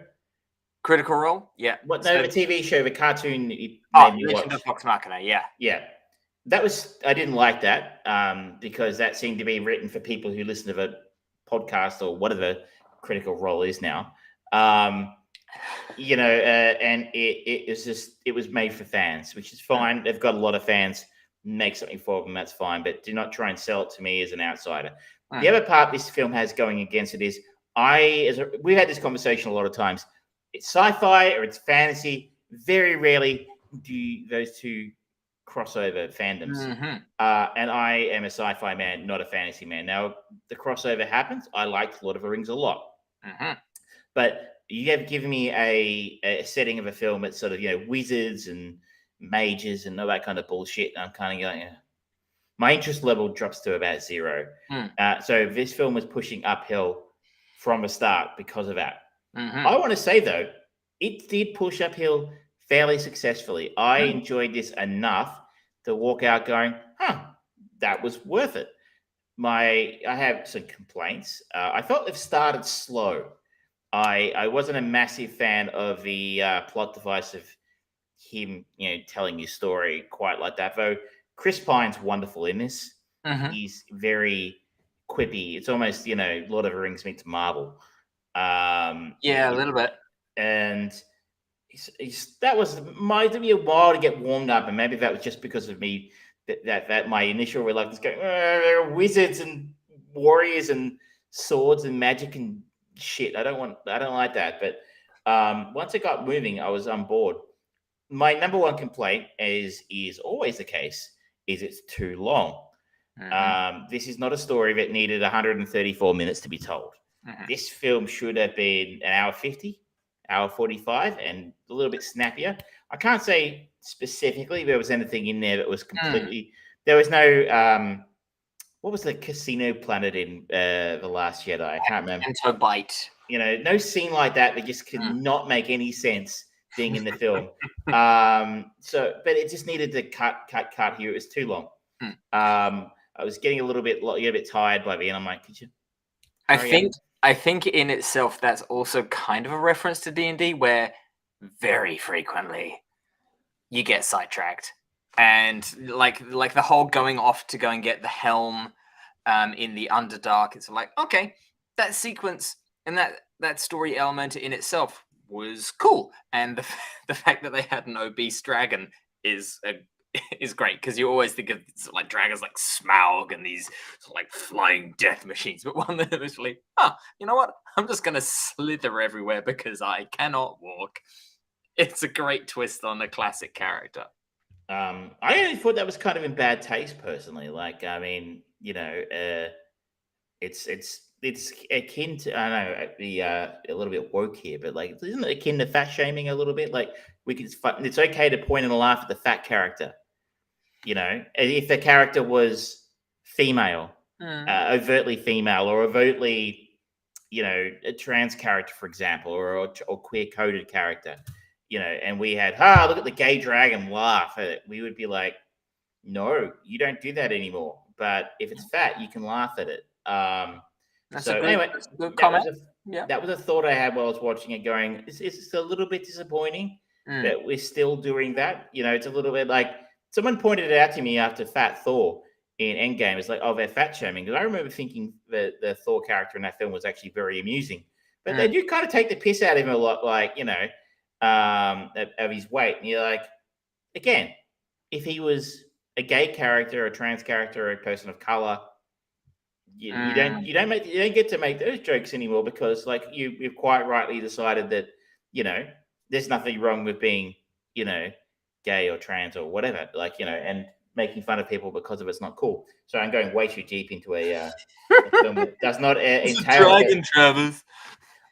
Critical Role? Yeah. What? No, the TV show, the cartoon. Legend of Vox Machina. Yeah. Yeah. I didn't like that because that seemed to be written for people who listen to the podcast or whatever Critical Role is now. And it was made for fans, which is fine. They've got a lot of fans. Make something for them, that's fine. But do not try and sell it to me as an outsider. The other part this film has going against it is we've had this conversation a lot of times. It's sci-fi or it's fantasy. Very rarely do those two crossover fandoms. And I am a sci-fi man, not a fantasy man. Now, the crossover happens. I liked Lord of the Rings a lot. But you have given me a setting of a film that's sort of, wizards and mages and all that kind of bullshit. And I'm kind of going, my interest level drops to about 0. So this film was pushing uphill from the start because of that. I want to say, though, it did push uphill fairly successfully. I enjoyed this enough to walk out going, that was worth it. I have some complaints. I felt they've started slow. I wasn't a massive fan of the plot device of him, telling his story quite like that. Though Chris Pine's wonderful in this. He's very quippy. It's almost, Lord of the Rings meets Marvel. A little bit. And that was took me a while to get warmed up, and maybe that was just because of me that my initial reluctance going, there are wizards and warriors and swords and magic and shit. I don't like that. But once it got moving, I was on board. My number one complaint is always the case, is it's too long. This is not a story that needed 134 minutes to be told. This film should have been an hour 50, hour 45, and a little bit snappier. I can't say specifically there was anything in there that was completely. There was no. What was the casino planet in The Last Jedi? I can't remember. Bite. No scene like that just could not make any sense being in the film. But it just needed to cut here. It was too long. I was getting a little bit tired by the end. I'm like, could you? I think in itself that's also kind of a reference to D&D, where very frequently you get sidetracked, and like the whole going off to go and get the helm in the Underdark. It's like, okay, that sequence and that story element in itself was cool, and the fact that they had an obese dragon is great, because you always think of like dragons like Smaug and these sort of like flying death machines, but one that literally, you know what? I'm just gonna slither everywhere because I cannot walk. It's a great twist on a classic character. I only thought that was kind of in bad taste, personally. Like, I mean, it's akin to, I know, a little bit woke here, but like, isn't it akin to fat shaming a little bit? Like, it's okay to point and laugh at the fat character. If the character was female, overtly female, or overtly, a trans character, for example, or queer coded character, and we had, look at the gay dragon, laugh at it, we would be like, no, you don't do that anymore. But if it's fat, you can laugh at it. That's a good comment. That was a thought I had while I was watching it, going, it's a little bit disappointing that we're still doing that. It's a little bit like, someone pointed it out to me after Fat Thor in Endgame. It's like, they're fat shaming. Because I remember thinking that the Thor character in that film was actually very amusing. But they do kind of take the piss out of him a lot, like, of his weight. And you're like, again, if he was a gay character, a trans character, a person of color, you don't get to make those jokes anymore, because, like, you've quite rightly decided that, there's nothing wrong with being gay or trans or whatever, and making fun of people because of it's not cool. So I'm going way too deep into a film that does not entail. Dragon Travers.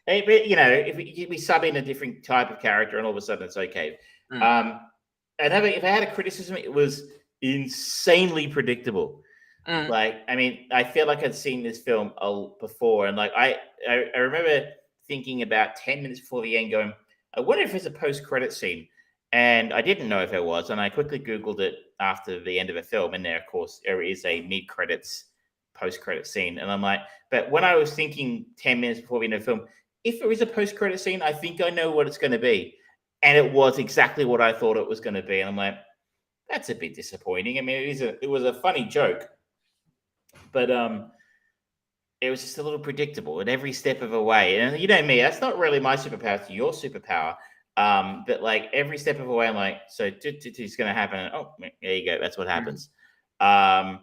But if we sub in a different type of character, and all of a sudden it's okay. Mm. If I had a criticism, it was insanely predictable. Mm. I feel like I'd seen this film before, and I remember thinking about 10 minutes before the end, going, I wonder if there's a post-credit scene, and I didn't know if there was, and I quickly Googled it after the end of the film, and there, of course, there is a mid-credits, post-credit scene, and I'm like, but when I was thinking 10 minutes before the end of the film, if there is a post-credit scene, I think I know what it's going to be, and it was exactly what I thought it was going to be, and I'm like, that's a bit disappointing. I mean, it was a funny joke, but it was just a little predictable at every step of the way. And you know me, that's not really my superpower. It's your superpower. But every step of the way, I'm like, so it's going to happen. And, oh, there you go. That's what happens. But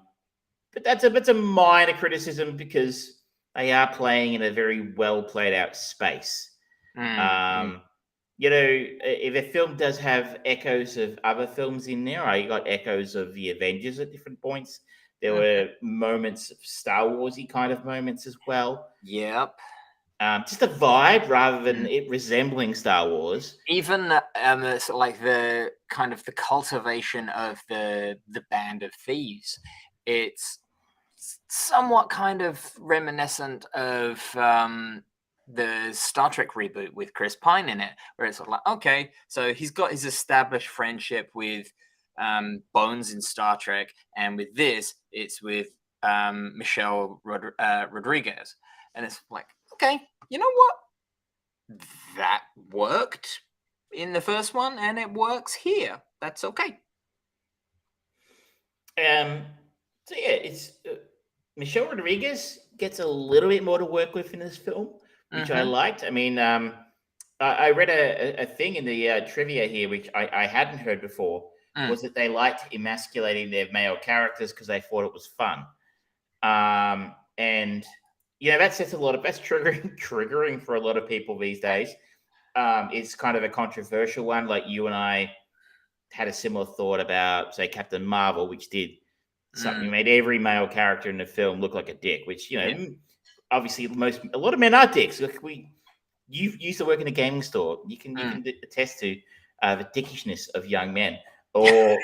that's a minor criticism because they are playing in a very well played out space. If a film does have echoes of other films in there, I got echoes of the Avengers at different points. There were moments of Star Wars-y kind of moments as well. Yep. Just a vibe rather than it resembling Star Wars. Even the kind of the cultivation of the band of thieves, it's somewhat kind of reminiscent of the Star Trek reboot with Chris Pine in it, where it's like, okay, so he's got his established friendship with Bones in Star Trek, and with this, it's with Michelle Rodriguez, and it's like, okay, you know what? That worked in the first one, and it works here. That's okay. So yeah, it's Michelle Rodriguez gets a little bit more to work with in this film, which I liked. I mean, I read a thing in the trivia here, which I hadn't heard before, was that they liked emasculating their male characters because they thought it was fun. And that sets that's triggering for a lot of people these days. It's kind of a controversial one. Like you and I had a similar thought about, say, Captain Marvel, which did something, made every male character in the film look like a dick, which, obviously a lot of men are dicks. You used to work in a gaming store. You can attest to the dickishness of young men. Or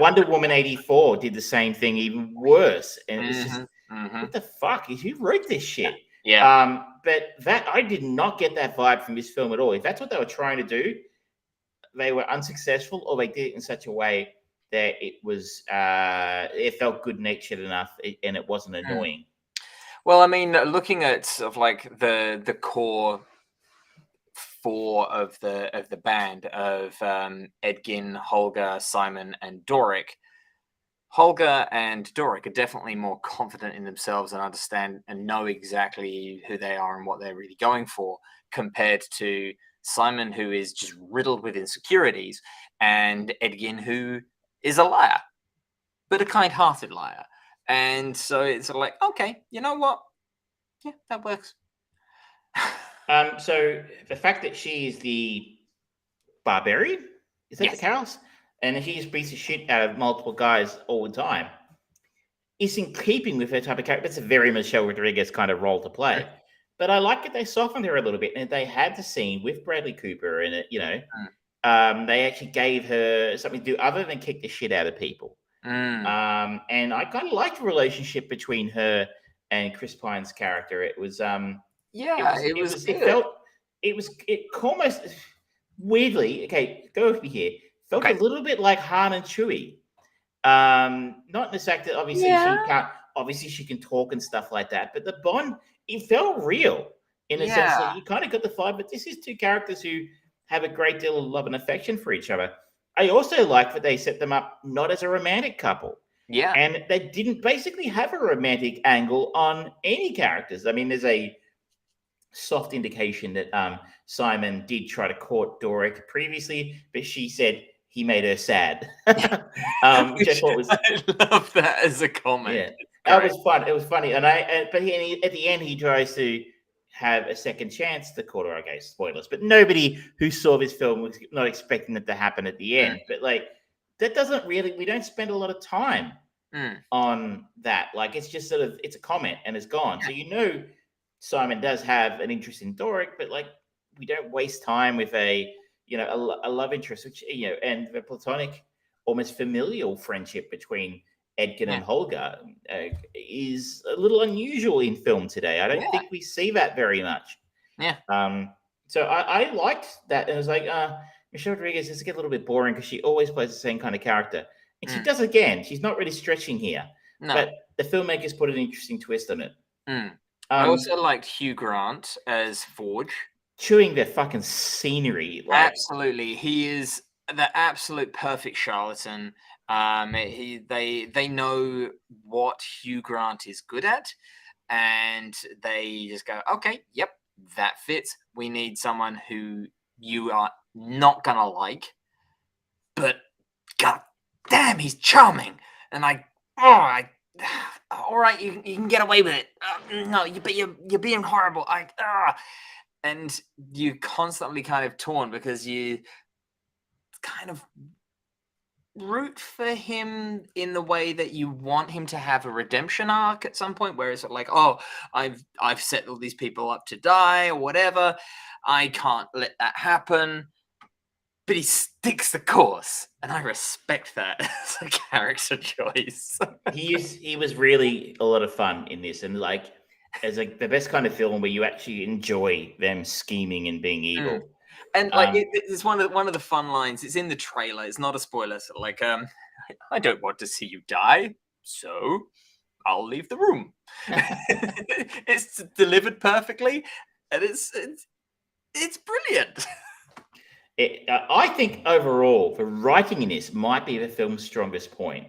Wonder Woman 84 did the same thing, even worse. And it's just, what the fuck? Who wrote this shit? Yeah. But that I did not get that vibe from this film at all. If that's what they were trying to do, they were unsuccessful, or they did it in such a way that it felt good-natured enough and it wasn't annoying. Well, I mean, looking at sort of like the core four of the band of Edgin, Holger, Simon, and Doric. Holger and Doric are definitely more confident in themselves and understand and know exactly who they are and what they're really going for, compared to Simon, who is just riddled with insecurities, and Edgin, who is a liar, but a kind-hearted liar. And so it's sort of like, okay, you know what? Yeah, that works. So the fact that she is the barbarian, is that the Chaos? And she just beats the shit out of multiple guys all the time, is in keeping with her type of character. That's a very Michelle Rodriguez kind of role to play. But I like that they softened her a little bit, and they had the scene with Bradley Cooper in it, they actually gave her something to do other than kick the shit out of people. And I kind of liked the relationship between her and Chris Pine's character. It was it almost weirdly, okay, go with me here, felt a little bit like Han and Chewie. Not in the fact that obviously she can talk and stuff like that, but the bond, it felt real in a sense that you kind of got the vibe, but this is two characters who have a great deal of love and affection for each other. I also like that they set them up not as a romantic couple. Yeah. And they didn't basically have a romantic angle on any characters. I mean, there's a soft indication that Simon did try to court Doric previously, but she said he made her sad. Which I thought was, I love that as a comment. Yeah, that was fun. It was funny, and but at the end he tries to have a second chance to quarter. Okay, spoilers, but nobody who saw this film was not expecting it to happen at the end. But like, that doesn't really. We don't spend a lot of time on that. Like, it's just sort of, it's a comment and it's gone. So Simon does have an interest in Doric, but like, we don't waste time with a love interest, which and the platonic, almost familial friendship between Edgar and Holger is a little unusual in film today. I don't think we see that very much. Yeah. So I liked that. And it was like, Michelle Rodriguez does get a little bit boring because she always plays the same kind of character. And she does again. She's not really stretching here. No. But the filmmakers put an interesting twist on it. I also liked Hugh Grant as Forge. Chewing their fucking scenery. Absolutely. He is the absolute perfect charlatan. They know what Hugh Grant is good at, and they just go, okay, yep, that fits. We need someone who you are not gonna like, but god damn, he's charming. And all right, you can get away with it. No, you're being horrible. And you constantly kind of torn because you kind of root for him in the way that you want him to have a redemption arc at some point, where it's like, oh, I've set all these people up to die or whatever. I can't let that happen. But he sticks the course, and I respect that as a character choice. He was really a lot of fun in this, and like, as like the best kind of film where you actually enjoy them scheming and being evil. And like, it's one of the fun lines. It's in the trailer. It's not a spoiler. So like, I don't want to see you die, so I'll leave the room. It's delivered perfectly, and it's brilliant. I think overall, the writing in this might be the film's strongest point,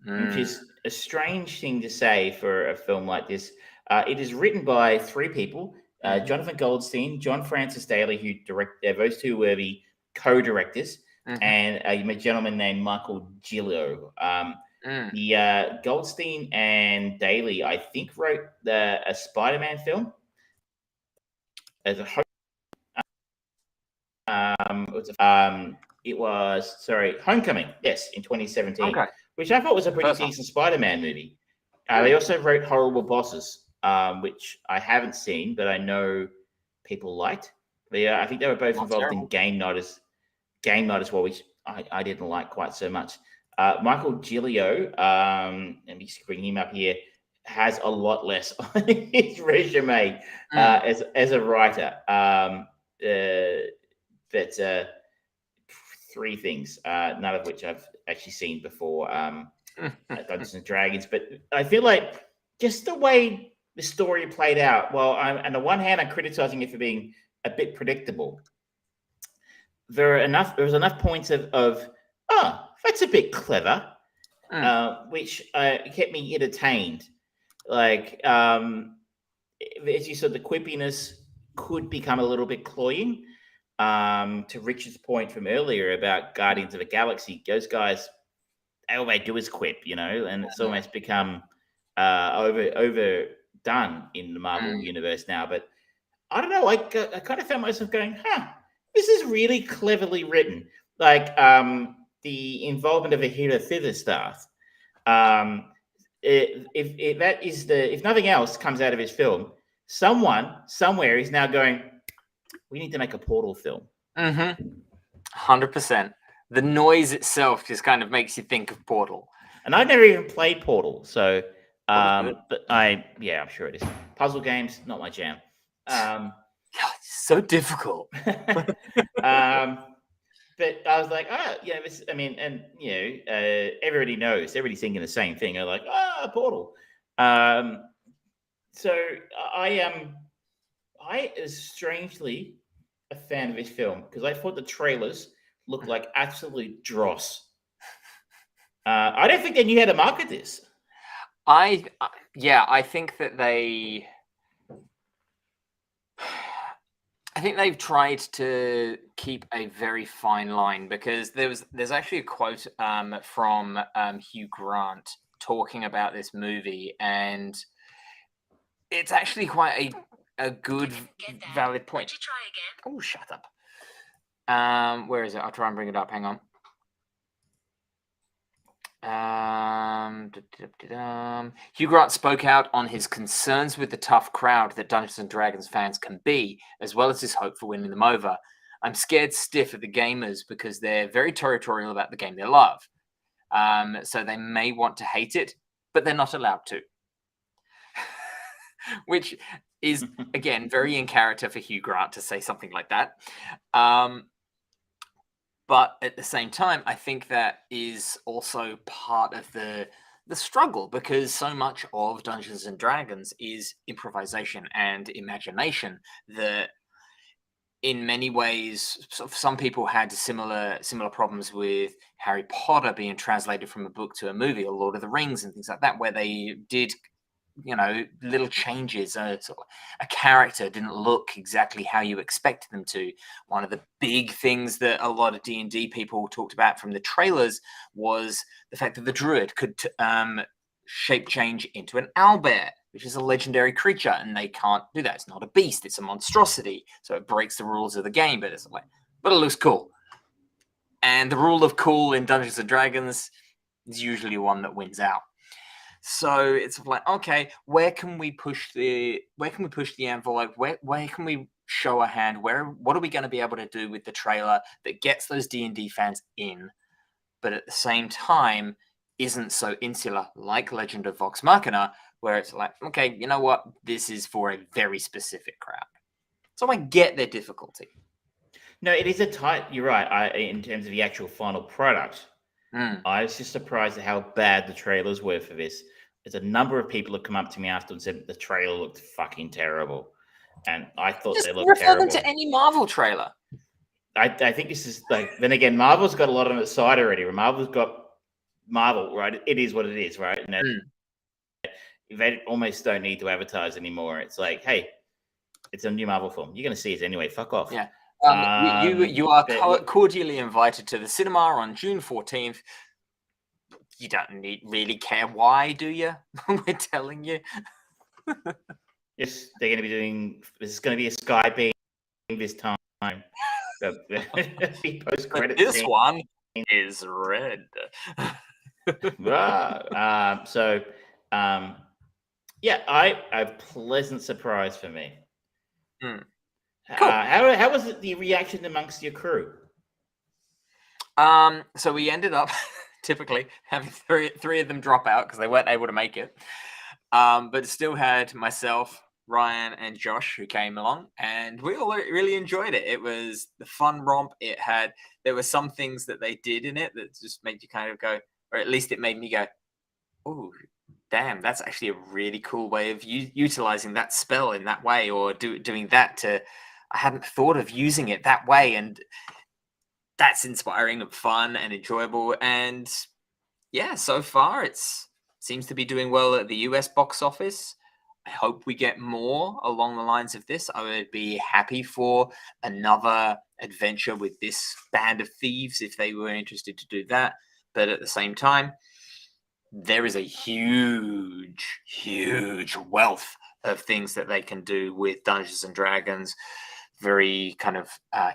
which is a strange thing to say for a film like this. It is written by three people: Jonathan Goldstein, John Francis Daly, who those two were the co-directors, and a gentleman named Michael Gilio. The Goldstein and Daly, I think, wrote a Spider-Man film as a it was Homecoming, yes, in 2017, which I thought was a pretty decent Spider-Man movie. They also wrote Horrible Bosses, which I haven't seen, but I know people liked. I think they were both involved in Game Night as well, which I didn't like quite so much. Michael Gilio, let me bring him up here, has a lot less on his resume as a writer. That's three things, none of which I've actually seen before, Dungeons and Dragons. But I feel like just the way the story played out, well, on the one hand, I'm criticizing it for being a bit predictable. There was enough points of that's a bit clever, which kept me entertained. Like, as you said, the quippiness could become a little bit cloying. To Richard's point from earlier about Guardians of the Galaxy, those guys, all they do is quip, and it's almost become overdone in the Marvel universe now. But I don't know, I kind of found myself going, this is really cleverly written. Like, the involvement of a hero thither staff. If nothing else comes out of his film, someone somewhere is now going, we need to make a Portal film. 100%. The noise itself just kind of makes you think of Portal. And I've never even played Portal, so but I'm sure it is. Puzzle games, not my jam. God, it's so difficult. But I was like, everybody knows, everybody's thinking the same thing. They're like, Portal. So I is strangely a fan of this film because I thought the trailers looked like absolute dross. I don't think they knew how to market this. I think that I think they've tried to keep a very fine line, because there's actually a quote from Hugh Grant talking about this movie, and it's actually quite a good, valid point. Let me try again. Oh, shut up. Where is it? I'll try and bring it up. Hang on. Hugh Grant spoke out on his concerns with the tough crowd that Dungeons and Dragons fans can be, as well as his hope for winning them over. I'm scared stiff of the gamers because they're very territorial about the game they love. So they may want to hate it, but they're not allowed to. Which is, again, very in character for Hugh Grant to say something like that. But at the same time, I think that is also part of the struggle, because so much of Dungeons and Dragons is improvisation and imagination that in many ways, some people had similar problems with Harry Potter being translated from a book to a movie, or Lord of the Rings and things like that, where they did, little changes. A character didn't look exactly how you expected them to. One of the big things that a lot of D&D people talked about from the trailers was the fact that the druid could shape change into an owlbear, which is a legendary creature, and they can't do that. It's not a beast, it's a monstrosity, so it breaks the rules of the game, but it looks cool. And the rule of cool in Dungeons and Dragons is usually one that wins out. So it's like, okay, where can we push the envelope? Where can we show a hand? What are we going to be able to do with the trailer that gets those D&D fans in, but at the same time isn't so insular, like Legend of Vox Machina, where it's like, okay, you know what? This is for a very specific crowd. So I get their difficulty. No, it is a tight. You're right. In terms of the actual final product, I was just surprised at how bad the trailers were for this. There's a number of people have come up to me after and said the trailer looked fucking terrible, and I thought they looked terrible. Refer them to any Marvel trailer. I think this is like. Then again, Marvel's got a lot on its side already. Marvel's got Marvel, right? It is what it is, right? And they almost don't need to advertise anymore. It's like, hey, it's a new Marvel film. You're going to see it anyway. Fuck off. Yeah. You are cordially invited to the cinema on June 14th. You don't really care why, do you? We're telling you. Yes, they're going to be doing. This is going to be a sky beam this time. Post-credit this scene. One is red. A pleasant surprise for me. Cool. How was the reaction amongst your crew? So we ended up typically having three of them drop out because they weren't able to make it. But it still had myself, Ryan, and Josh who came along, and we all really enjoyed it. It was the fun romp. There were some things that they did in it that just made you kind of go, or at least it made me go, oh, damn, that's actually a really cool way of utilizing that spell in that way, or doing that I hadn't thought of using it that way, and that's inspiring and fun and enjoyable. And yeah, so far it seems to be doing well at the US box office. I hope we get more along the lines of this. I would be happy for another adventure with this band of thieves if they were interested to do that. But at the same time, there is a huge, huge wealth of things that they can do with Dungeons and Dragons. Very kind of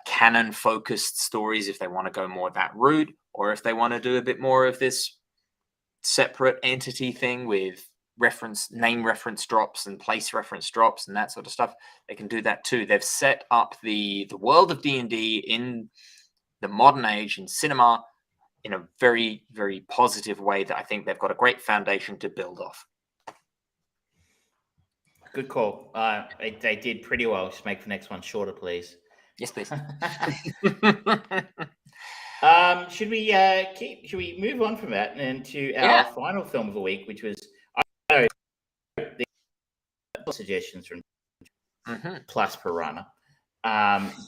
canon-focused stories if they want to go more that route, or if they want to do a bit more of this separate entity thing with name reference drops and place reference drops and that sort of stuff. They can do that too. They've set up the world of D&D in the modern age in cinema in a very, very positive way that I think they've got a great foundation to build off. Good call. They did pretty well. Just make the next one shorter, please. Yes, please. Should we move on from that and to our final film of the week, which was the suggestions from Plus Piranha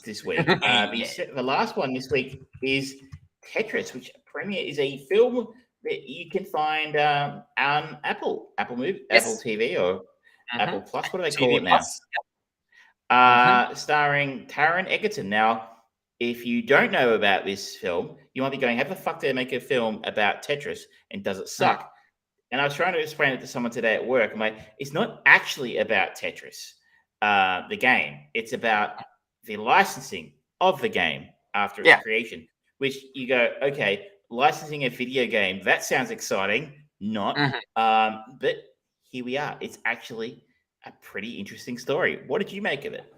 this week. The last one this week is Tetris, which is a film that you can find on Apple TV or Apple Plus. What do they call it now? Starring Taron Egerton. Now, if you don't know about this film, you might be going, how the fuck do they make a film about Tetris and does it suck? And I was trying to explain it to someone today at work. I'm like, it's not actually about Tetris. the game. It's about the licensing of the game after its Yeah. creation, which you go, okay, licensing a video game, that sounds exciting. Not. But here we are. It's actually a pretty interesting story. What did you make of it?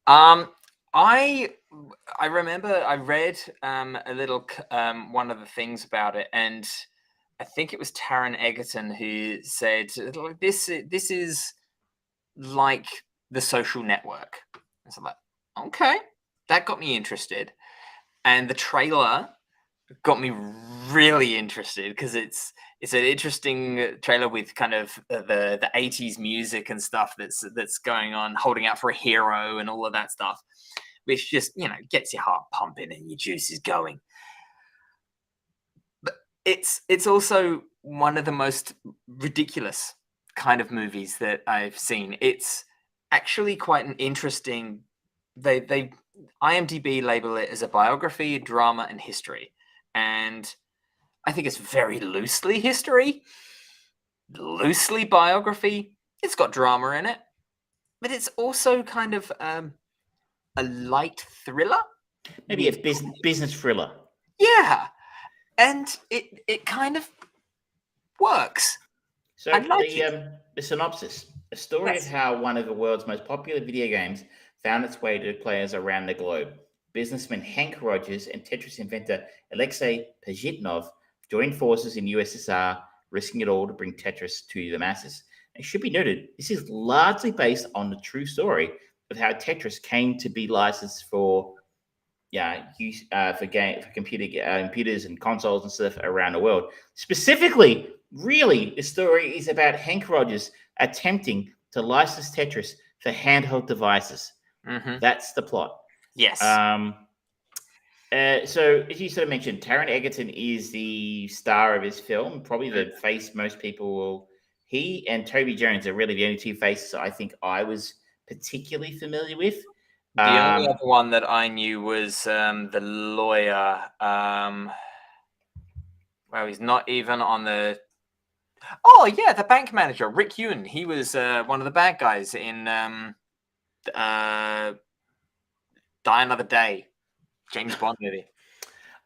I remember I read a little one of the things about it, and I think it was Taron Egerton who said this is like The Social Network. And so I'm like, okay, that got me interested, and the trailer got me really interested because it's an interesting trailer with kind of the 80s music and stuff that's going on, holding out for a hero and all of that stuff, which just gets your heart pumping and your juices going. But it's also one of the most ridiculous kind of movies that I've seen. It's actually quite an interesting. They IMDb label it as a biography, drama, and history, and I think it's very loosely history, loosely biography. It's got drama in it, but it's also kind of a light thriller. Maybe a business thriller. Yeah, and it kind of works. So the synopsis: a story of how one of the world's most popular video games found its way to players around the globe. Businessman Hank Rogers and Tetris inventor Alexei Pajitnov joined forces in USSR, risking it all to bring Tetris to the masses. It should be noted, this is largely based on the true story of how Tetris came to be licensed for use for computers and consoles and stuff around the world. Specifically, really, the story is about Hank Rogers attempting to license Tetris for handheld devices. That's the plot. Yes. So, as you sort of mentioned, Taron Egerton is the star of his film, probably the face most people will. He and Toby Jones are really the only two faces I think I was particularly familiar with. The only other one that I knew was the lawyer. Well, he's not even on the. Oh yeah, the bank manager, Rick Ewan. He was one of the bad guys in Die Another Day, James Bond movie.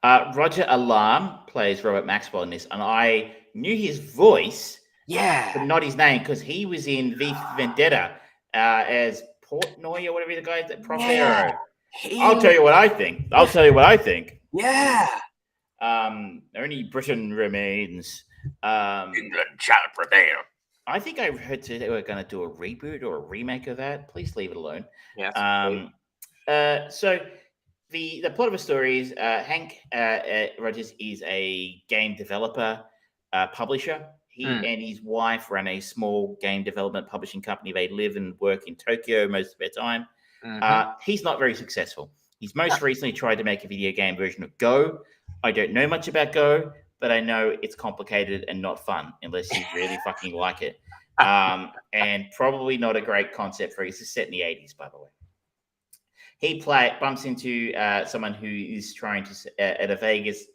Roger Alarm plays Robert Maxwell in this, and I knew his voice, but not his name, because he was in V for Vendetta as Portnoy or whatever the guy that Prospero. I'll tell you what I think. Yeah. Only Britain remains. England shall prevail. I think I heard they were going to do a reboot or a remake of that. Please leave it alone. Yes. So the plot of the story is Hank Rogers is a game developer, publisher. He and his wife run a small game development publishing company. They live and work in Tokyo most of their time. He's not very successful. He's most recently tried to make a video game version of Go. I don't know much about Go, but I know it's complicated and not fun unless you really fucking like it. And probably not a great concept for it. It's set in the 80s, by the way. He bumps into someone who is trying to at a Vegas.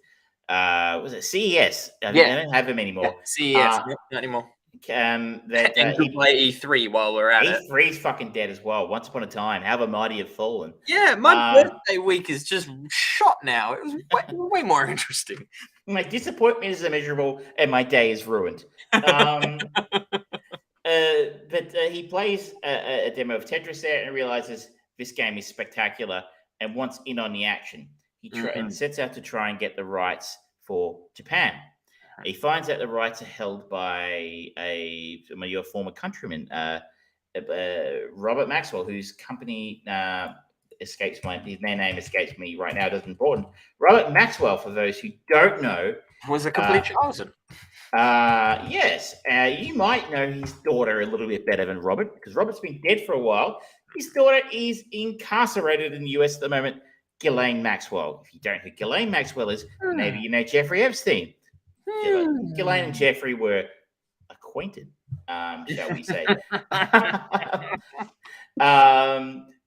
Was it CES? They don't have him anymore. CES, not anymore. And he play E3 while we're at it. E3 is fucking dead as well. Once upon a time, how the mighty have fallen. Yeah, my birthday week is just shot now. It was way more interesting. My disappointment is immeasurable, and my day is ruined. But he plays a demo of Tetris there and realizes this game is spectacular and wants in on the action. He and sets out to try and get the rights for Japan. He finds out the rights are held by your former countryman, Robert Maxwell, whose company escapes his name escapes me right now. It isn't important. Robert Maxwell, for those who don't know, was a complete charlatan. Yes, you might know his daughter a little bit better than Robert, because Robert's been dead for a while. His daughter is incarcerated in the US at the moment, Ghislaine Maxwell. If you don't know who Ghislaine Maxwell is, maybe you know Jeffrey Epstein. Ghislaine and Jeffrey were acquainted, shall we say.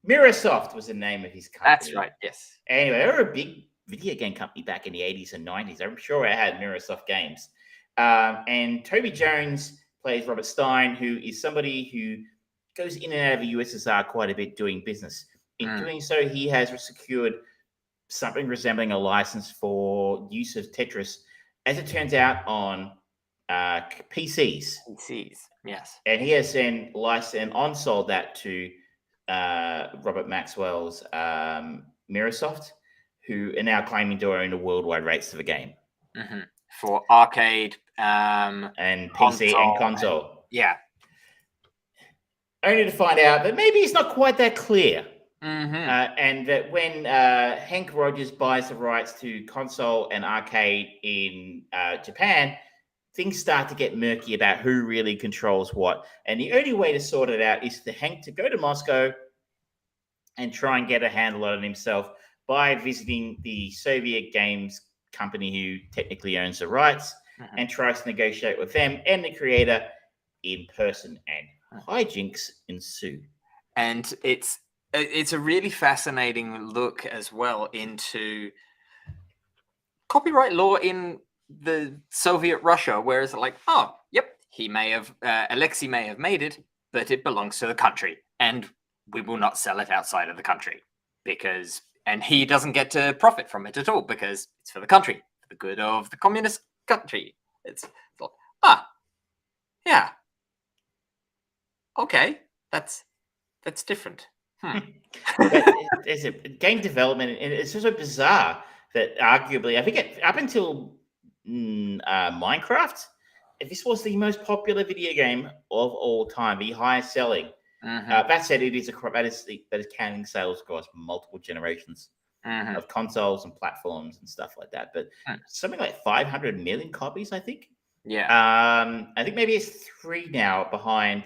Mirasoft was the name of his company. That's right, yes. Anyway, they were a big video game company back in the 80s and 90s. I'm sure I had Mirasoft games. And Toby Jones plays Robert Stein, who is somebody who goes in and out of the USSR quite a bit doing business. In Mm. doing so, he has secured something resembling a license for use of Tetris, as it turns out, on PCs. PCs, yes. And he has then licensed and sold that to Robert Maxwell's Microsoft, who are now claiming to own the worldwide rights to the game. Mm-hmm. For arcade and PC and console. Yeah. Only to find out that maybe it's not quite that clear. Mm-hmm. And that when Hank Rogers buys the rights to console and arcade in Japan, things start to get murky about who really controls what. And the only way to sort it out is for Hank to go to Moscow and try and get a handle on it himself by visiting the Soviet games company who technically owns the rights, and tries to negotiate with them and the creator in person, and hijinks ensue. And it's a really fascinating look as well into copyright law in the Soviet Russia, where it's like, oh, yep, Alexei may have made it, but it belongs to the country, and we will not sell it outside of the country and he doesn't get to profit from it at all because it's for the country, for the good of the communist country. It's like, yeah, okay, that's different. But there's a game development, and it's just so bizarre that arguably, I think up until Minecraft, this was the most popular video game of all time, the highest selling. That said, that is counting sales across multiple generations of consoles and platforms and stuff like that. But something like 500 million copies, I think. Yeah. I think maybe it's 3 now behind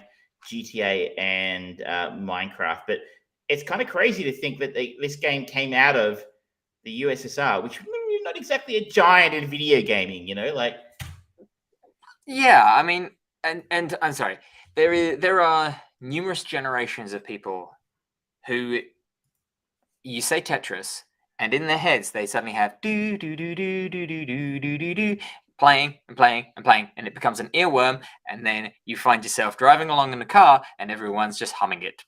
GTA and Minecraft. But it's kind of crazy to think that this game came out of the USSR, which is not exactly a giant in video gaming, like. Yeah, I mean, and I'm sorry, there are numerous generations of people who you say Tetris, and in their heads they suddenly have do do do do do do do do do do playing and playing and playing, and it becomes an earworm, and then you find yourself driving along in a car and everyone's just humming it.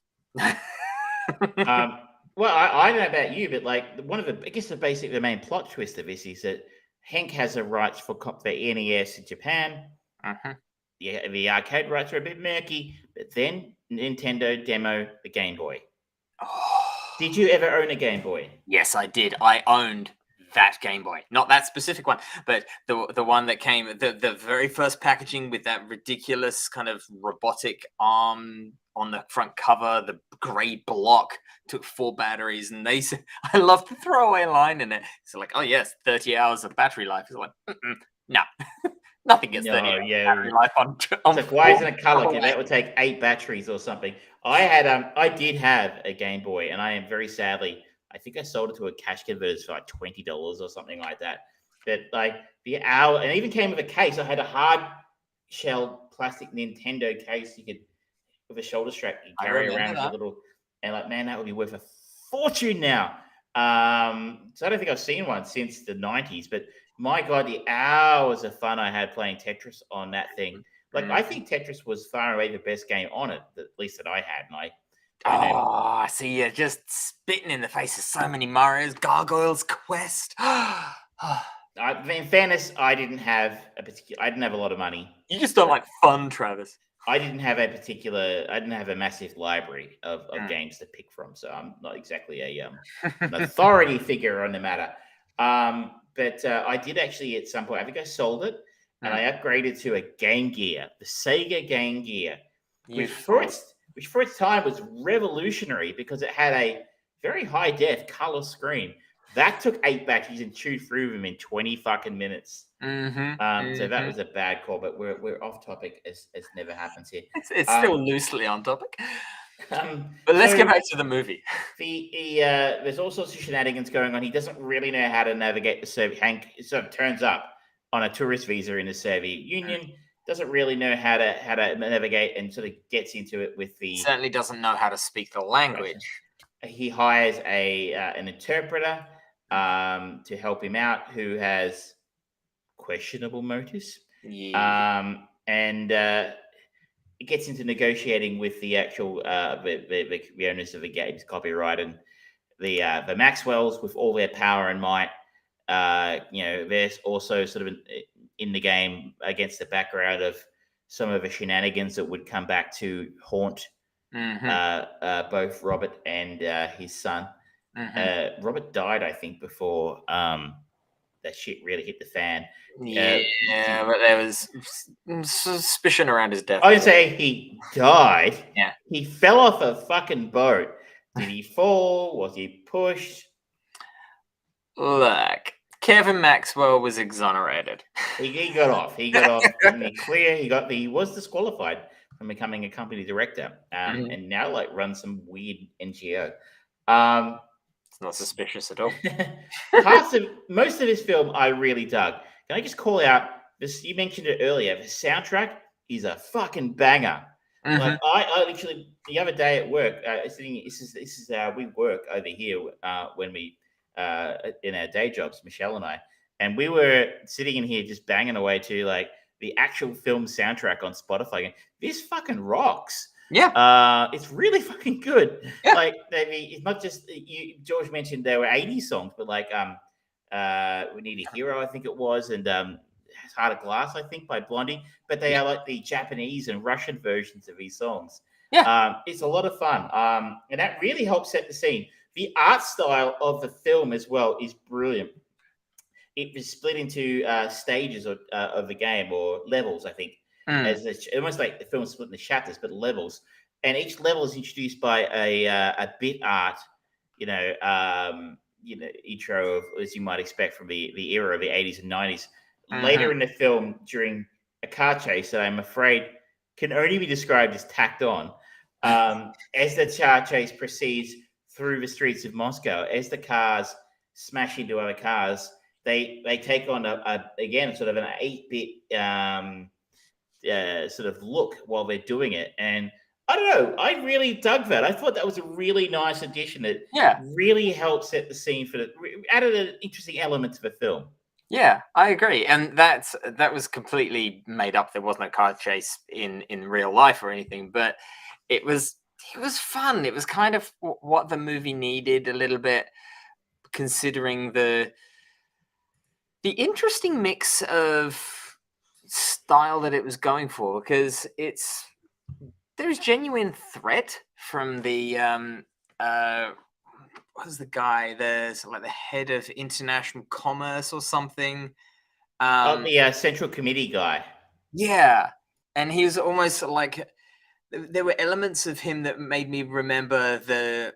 Well, I don't know about you, but like the main plot twist of this is that Hank has the rights for the NES in Japan. Yeah, the arcade rights are a bit murky, but then Nintendo demo the Game Boy. Did you ever own a Game Boy? Yes, I did. I owned that Game Boy, not that specific one, but the one that came the very first packaging with that ridiculous kind of robotic arm on the front cover, the grey block, took 4 batteries, and they said, I love the throwaway line in it. It's like, oh yes, 30 hours of battery life. It's like, no. Nothing gets 30 hours battery life on like, why isn't it color? That would take 8 batteries or something. I did have a Game Boy, and I am very sadly, I think I sold it to a cash converter for like $20 or something like that. But like the hour, and it even came with a case. I had a hard shell plastic Nintendo case you could, with a shoulder strap, you carry around a little, and like, man, that would be worth a fortune now. So I don't think I've seen one since the 90s, but my God, the hours of fun I had playing Tetris on that thing. Like, I think Tetris was far away the best game on it, at least that I had. And I see you just spitting in the face of so many Marios. Gargoyle's Quest. In fairness, I didn't have a lot of money. You just don't like fun, Travis. I didn't have a massive library of games to pick from, so I'm not exactly an authority figure on the matter. But I did actually at some point, I think I sold it, and I upgraded to a Game Gear, the Sega Game Gear, which for its time was revolutionary because it had a very high def color screen. That took 8 batteries and chewed through them in 20 fucking minutes. So that was a bad call, but we're off topic as never happens here. It's still loosely on topic. But let's get back to the movie. There's all sorts of shenanigans going on. He doesn't really know how to navigate the Soviet. Hank sort of turns up on a tourist visa in the Soviet Union. Doesn't really know how to navigate, and sort of gets into it with the. Certainly doesn't know how to speak the language. He hires an interpreter to help him out, who has questionable motives. Yeah. And it gets into negotiating with the actual the owners of the game's copyright, and the Maxwells with all their power and might. They're also sort of in the game against the background of some of the shenanigans that would come back to haunt both Robert and his son. Robert died, I think, before that shit really hit the fan. Yeah, but there was suspicion around his death. I would say he died. Yeah. He fell off a fucking boat. Did he fall? Was he pushed? Look, Kevin Maxwell was exonerated. He got off. He got off in the clear. He was disqualified from becoming a company director, and now runs some weird NGO. It's not suspicious at all. Most of his film I really dug. Can I just call out this? You mentioned it earlier. The soundtrack is a fucking banger. Like I literally the other day at work, we work over here when we in our day jobs, Michelle and I, and we were sitting in here just banging away to the actual film soundtrack on Spotify. And this fucking rocks. Yeah. It's really fucking good. Yeah. It's not just George mentioned there were 80s songs, but We Need a Hero, I think it was, and Heart of Glass, I think, by Blondie. But they are like the Japanese and Russian versions of these songs. Yeah. It's a lot of fun. And that really helps set the scene. The art style of the film as well is brilliant. It was split into stages of the game, or levels, I think. Almost like the film split into chapters, but levels. And each level is introduced by a bit art, intro of, as you might expect from the era of the 80s and 90s. Later in the film, during a car chase that I'm afraid can only be described as tacked on, as the car chase proceeds through the streets of Moscow, as the cars smash into other cars, they take on again sort of an 8-bit sort of look while they're doing it. And I don't know, I really dug that. I thought that was a really nice addition that really helped set the scene added an interesting element to the film. Yeah, I agree, and that was completely made up. There was no car chase in real life or anything, but it was fun. It was kind of what the movie needed a little bit, considering the interesting mix of style that it was going for, because there's genuine threat from the what was the guy? There's like the head of international commerce or something. The Central Committee guy. Yeah, and he was almost like, there were elements of him that made me remember the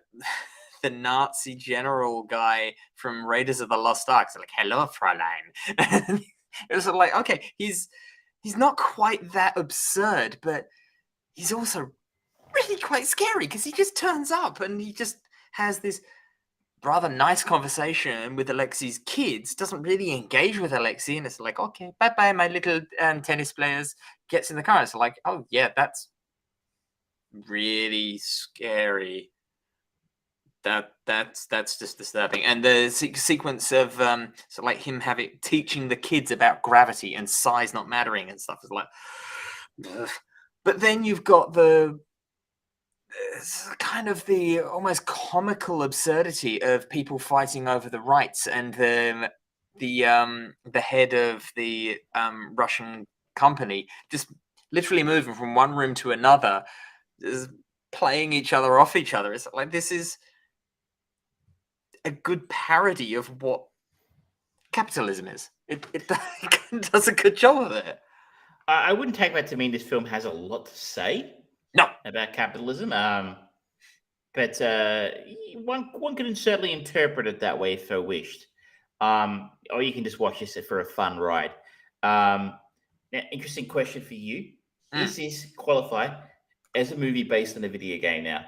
Nazi general guy from Raiders of the Lost Ark. So like, hello, Fräulein. And it was like, okay, he's not quite that absurd, but he's also really quite scary, because he just turns up and he just has this rather nice conversation with Alexi's kids, doesn't really engage with Alexi, and it's like, okay, bye-bye, my little tennis players, gets in the car. It's like, oh yeah, that's really scary. That's just disturbing. And the sequence of so like him teaching the kids about gravity and size not mattering and stuff is like, ugh. But then you've got the kind of the almost comical absurdity of people fighting over the rights, and the head of the Russian company just literally moving from one room to another, just playing each other off each other. It's like, this is a good parody of what capitalism is. It does a good job of it. I wouldn't take that to mean this film has a lot to say. No. About capitalism, but one can certainly interpret it that way if so wished, or you can just watch this for a fun ride. Now, interesting question for you: Is this qualify as a movie based on a video game? Now,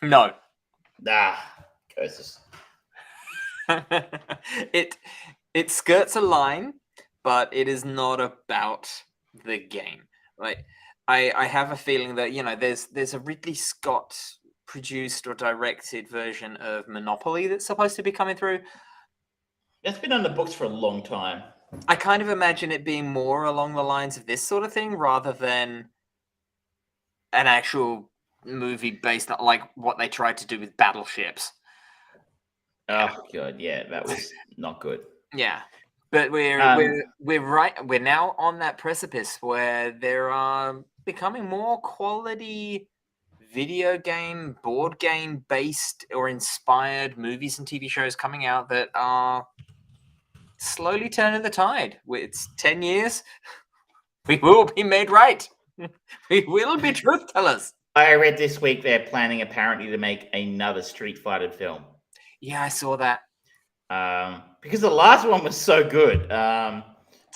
no. Curses. It skirts a line, but it is not about the game. Like, I have a feeling that, there's a Ridley Scott produced or directed version of Monopoly that's supposed to be coming through. That's been on the books for a long time. I kind of imagine it being more along the lines of this sort of thing, rather than an actual movie based on like what they tried to do with battleships. Oh god, yeah, that was not good. Yeah, but we're now on that precipice where there are becoming more quality video game, board game based or inspired movies and TV shows coming out that are slowly turning the tide. It's 10 years. We will be made right. We will be truth tellers. I read this week they're planning apparently to make another Street Fighter film. Yeah, I saw that. Because the last one was so good.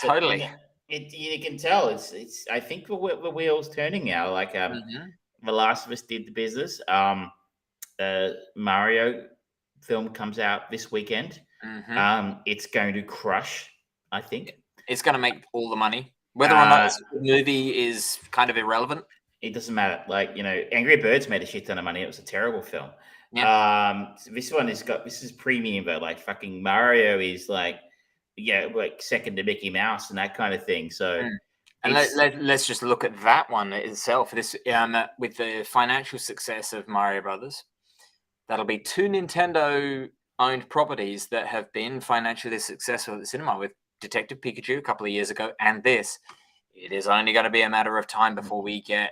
Totally. You can tell it's. I think the wheels turning now. Like The Last of Us did the business. Mario film comes out this weekend. It's going to crush. I think it's going to make all the money. Whether or not this movie is kind of irrelevant. It doesn't matter. Like, Angry Birds made a shit ton of money. It was a terrible film. Yeah. This one this is premium, but like fucking Mario is like second to Mickey Mouse and that kind of thing. So, and let's just look at that one itself. This with the financial success of Mario Brothers, that'll be 2 Nintendo-owned properties that have been financially successful at the cinema with Detective Pikachu a couple of years ago, and this. It is only going to be a matter of time before we get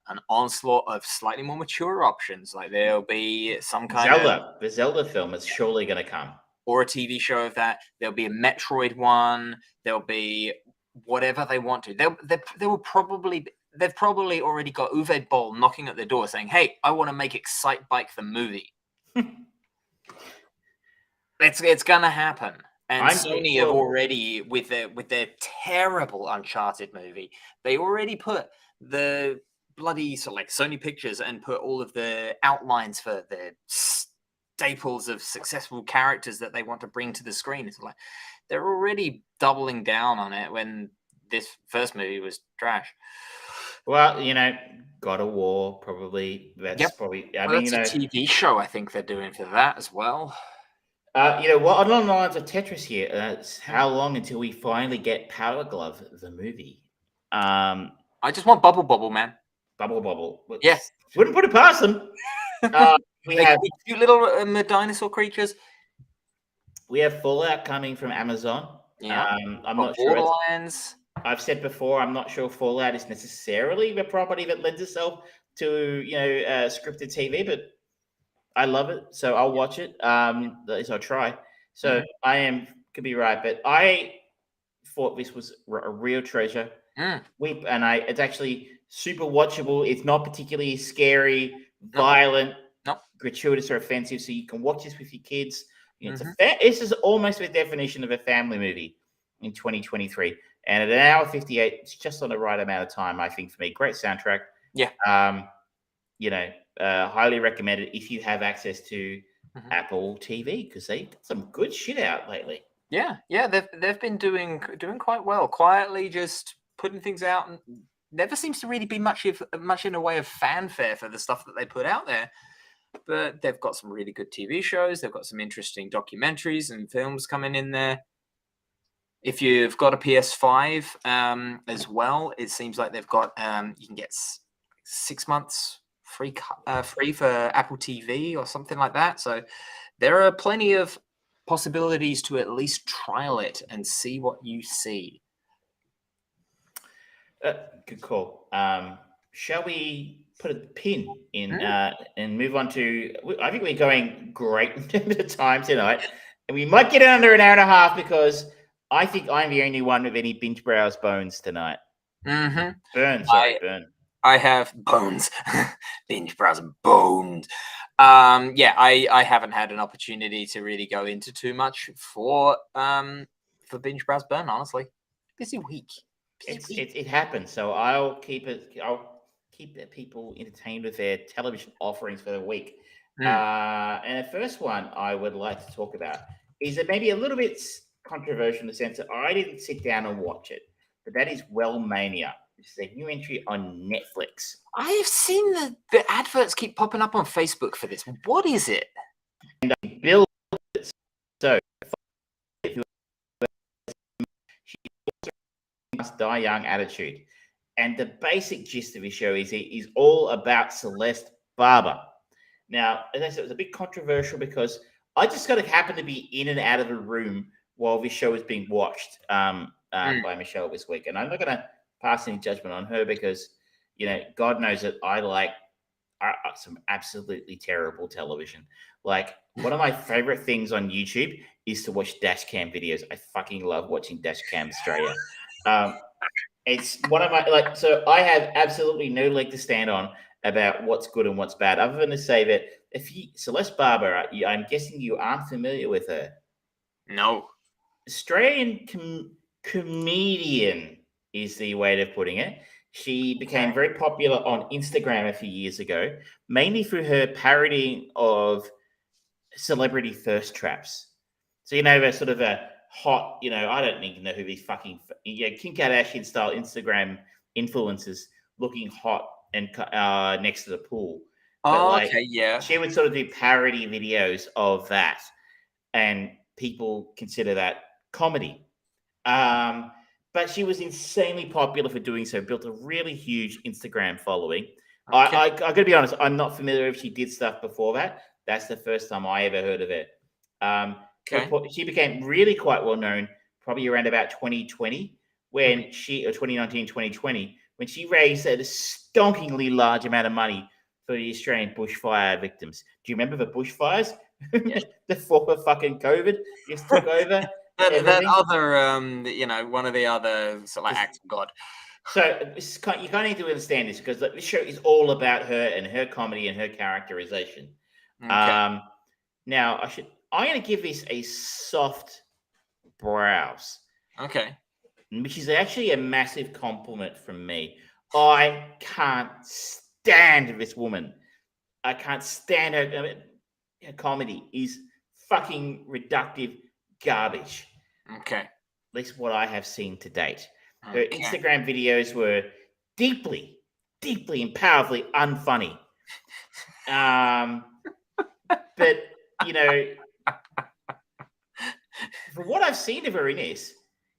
an onslaught of slightly more mature options. Like there'll be some kind of the Zelda film is surely going to come, or a TV show of that. There'll be a Metroid one. There'll be whatever they want to. They've probably already got Uwe Boll knocking at their door saying, "Hey, I want to make Excite Bike the movie." It's gonna happen. And Sony have already, with their terrible Uncharted movie, they already put the bloody Sony Pictures and put all of the outlines for the staples of successful characters that they want to bring to the screen. It's like they're already doubling down on it when this first movie was trash. Well, God of War probably. That's probably. That's a TV show. I think they're doing for that as well. Along the lines of Tetris here, it's how long until we finally get Power Glove, the movie? I just want Bubble Bobble, man. Bubble. Yes. Wouldn't put it past them. We have cute little dinosaur creatures. We have Fallout coming from Amazon. Yeah. I'm not sure. Borderlands. I've said before, I'm not sure Fallout is necessarily the property that lends itself to scripted TV, but I love it, so I'll watch it. At least I'll try. So could be right, but I thought this was a real treasure. It's actually super watchable. It's not particularly scary, violent, gratuitous, or offensive. So you can watch this with your kids. This is almost the definition of a family movie in 2023. And at an hour 58, it's just on the right amount of time, I think, for me. Great soundtrack. Yeah. Highly recommended if you have access to Apple TV, because they got some good shit out lately. Yeah, they've been doing quite well, quietly just putting things out, and never seems to really be much in a way of fanfare for the stuff that they put out there. But they've got some really good TV shows. They've got some interesting documentaries and films coming in there. If you've got a PS5 as well, it seems like they've got you can get 6 months free for Apple TV or something like that. So there are plenty of possibilities to at least trial it and see what you see. Good call. Shall we put a pin in and move on to? I think we're going great in the time tonight, and we might get it under an hour and a half because I think I'm the only one with any binge browse bones tonight. Burn. I have bones. Binge browse bones. I haven't had an opportunity to really go into too much for binge browse burn. Honestly, busy week. It happens. So I'll keep the people entertained with their television offerings for the week. And the first one I would like to talk about is that maybe a little bit controversial in the sense that I didn't sit down and watch it, but that is Wellmania. This is a new entry on Netflix. I have seen the adverts keep popping up on Facebook for this. What is it? And Bill, so she must die young attitude. And the basic gist of his show is all about Celeste Barber. Now, as I said, it was a bit controversial because I just got to happen to be in and out of a room while this show was being watched by Michelle this week. And I'm not going to pass any judgment on her because, God knows that I like some absolutely terrible television. Like, one of my favorite things on YouTube is to watch dash cam videos. I fucking love watching dash cam Australia. It's one of my, so I have absolutely no leg to stand on about what's good and what's bad, other than to say that Celeste Barber, I'm guessing you aren't familiar with her. No. Australian comedian is the way of putting it. She became very popular on Instagram a few years ago, mainly through her parodying of celebrity thirst traps. So, they're sort of a hot, I don't even know who these fucking, Kim Kardashian style Instagram influencers looking hot and next to the pool. But she would sort of do parody videos of that, and people consider that comedy. But she was insanely popular for doing so, built a really huge Instagram following. Okay. I got to be honest, I'm not familiar if she did stuff before that. That's the first time I ever heard of it. She became really quite well known probably around about 2020 when or 2019, 2020, when she raised a stonkingly large amount of money for the Australian bushfire victims. Do you remember the bushfires? Yes. Before fucking COVID just took over. that other, one of the other sort of acts of God. So you kind of need to understand this because this show is all about her and her comedy and her characterization. Okay. Now I'm going to give this a soft browse. Okay. Which is actually a massive compliment from me. I can't stand this woman. I can't stand her. Her comedy is fucking reductive garbage. Okay. At least what I have seen to date. Her Instagram videos were deeply, deeply and powerfully unfunny. But, from what I've seen of her in this,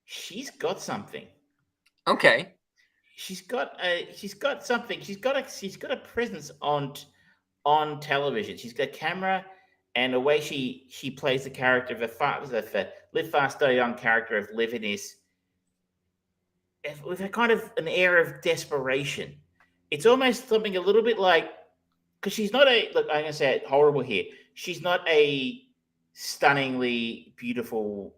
she's got something. Okay. She's got something. She's got a presence on television. She's got a camera and the way she plays the character of the Live Fast, Die Young character of Liv in this, with a kind of an air of desperation. It's almost something a little bit like, because she's not I'm going to say it horrible here. She's not a stunningly beautiful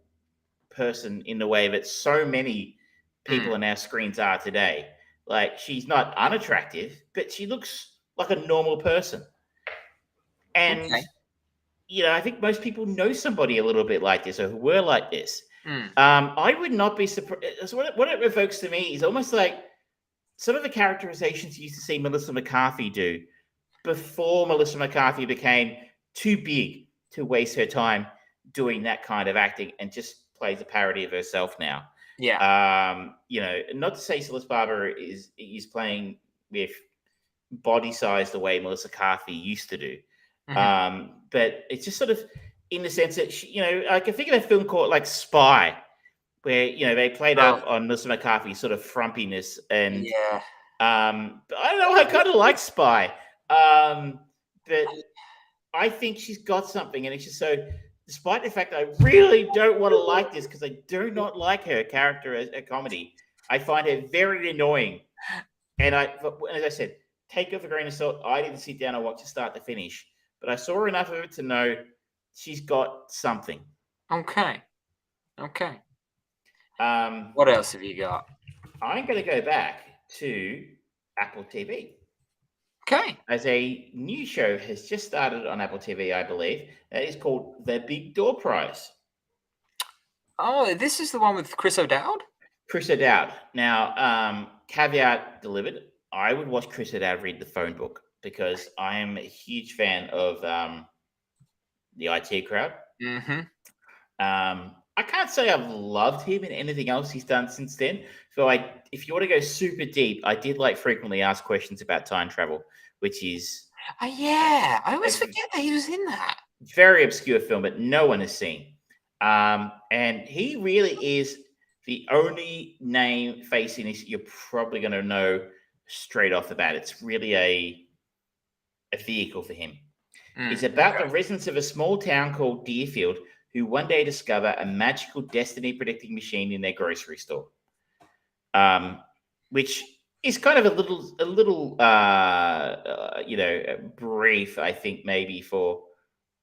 person in the way that so many people on our screens are today. Like, she's not unattractive, but she looks like a normal person. And, I think most people know somebody a little bit like this or who were like this. I would not be surprised. What it evokes to me is almost like some of the characterizations you used to see Melissa McCarthy do before Melissa McCarthy became too big to waste her time doing that kind of acting and just plays a parody of herself now. Yeah. Not to say Celeste Barber is playing with body size the way Melissa McCarthy used to do. But it's just sort of in the sense that I can think of a film called like Spy, where they played up on Melissa McCarthy's sort of frumpiness, and but I don't know, I kind of like Spy, but I think she's got something, and it's just so. Despite the fact that I really don't want to like this because I do not like her character as a comedy, I find her very annoying. And as I said, take it with a grain of salt. I didn't sit down and watch it start to finish, but I saw enough of it to know she's got something. Okay. What else have you got? I'm going to go back to Apple TV. Okay. As a new show has just started on Apple TV, I believe. That is called The Big Door Prize. Oh, this is the one with Chris O'Dowd? Chris O'Dowd. Now, caveat delivered, I would watch Chris O'Dowd read the phone book because I am a huge fan of the IT Crowd. I can't say I've loved him in anything else he's done since then. So if you want to go super deep, I did like frequently ask questions about time travel, which is... I always forget that he was in that. Very obscure film, but no one has seen. And he really is The only name facing this you're probably going to know straight off the bat. It's really a vehicle for him. It's about the residents of a small town called Deerfield who one day discover a magical destiny predicting machine in their grocery store, which is kind of a little brief, I think, maybe for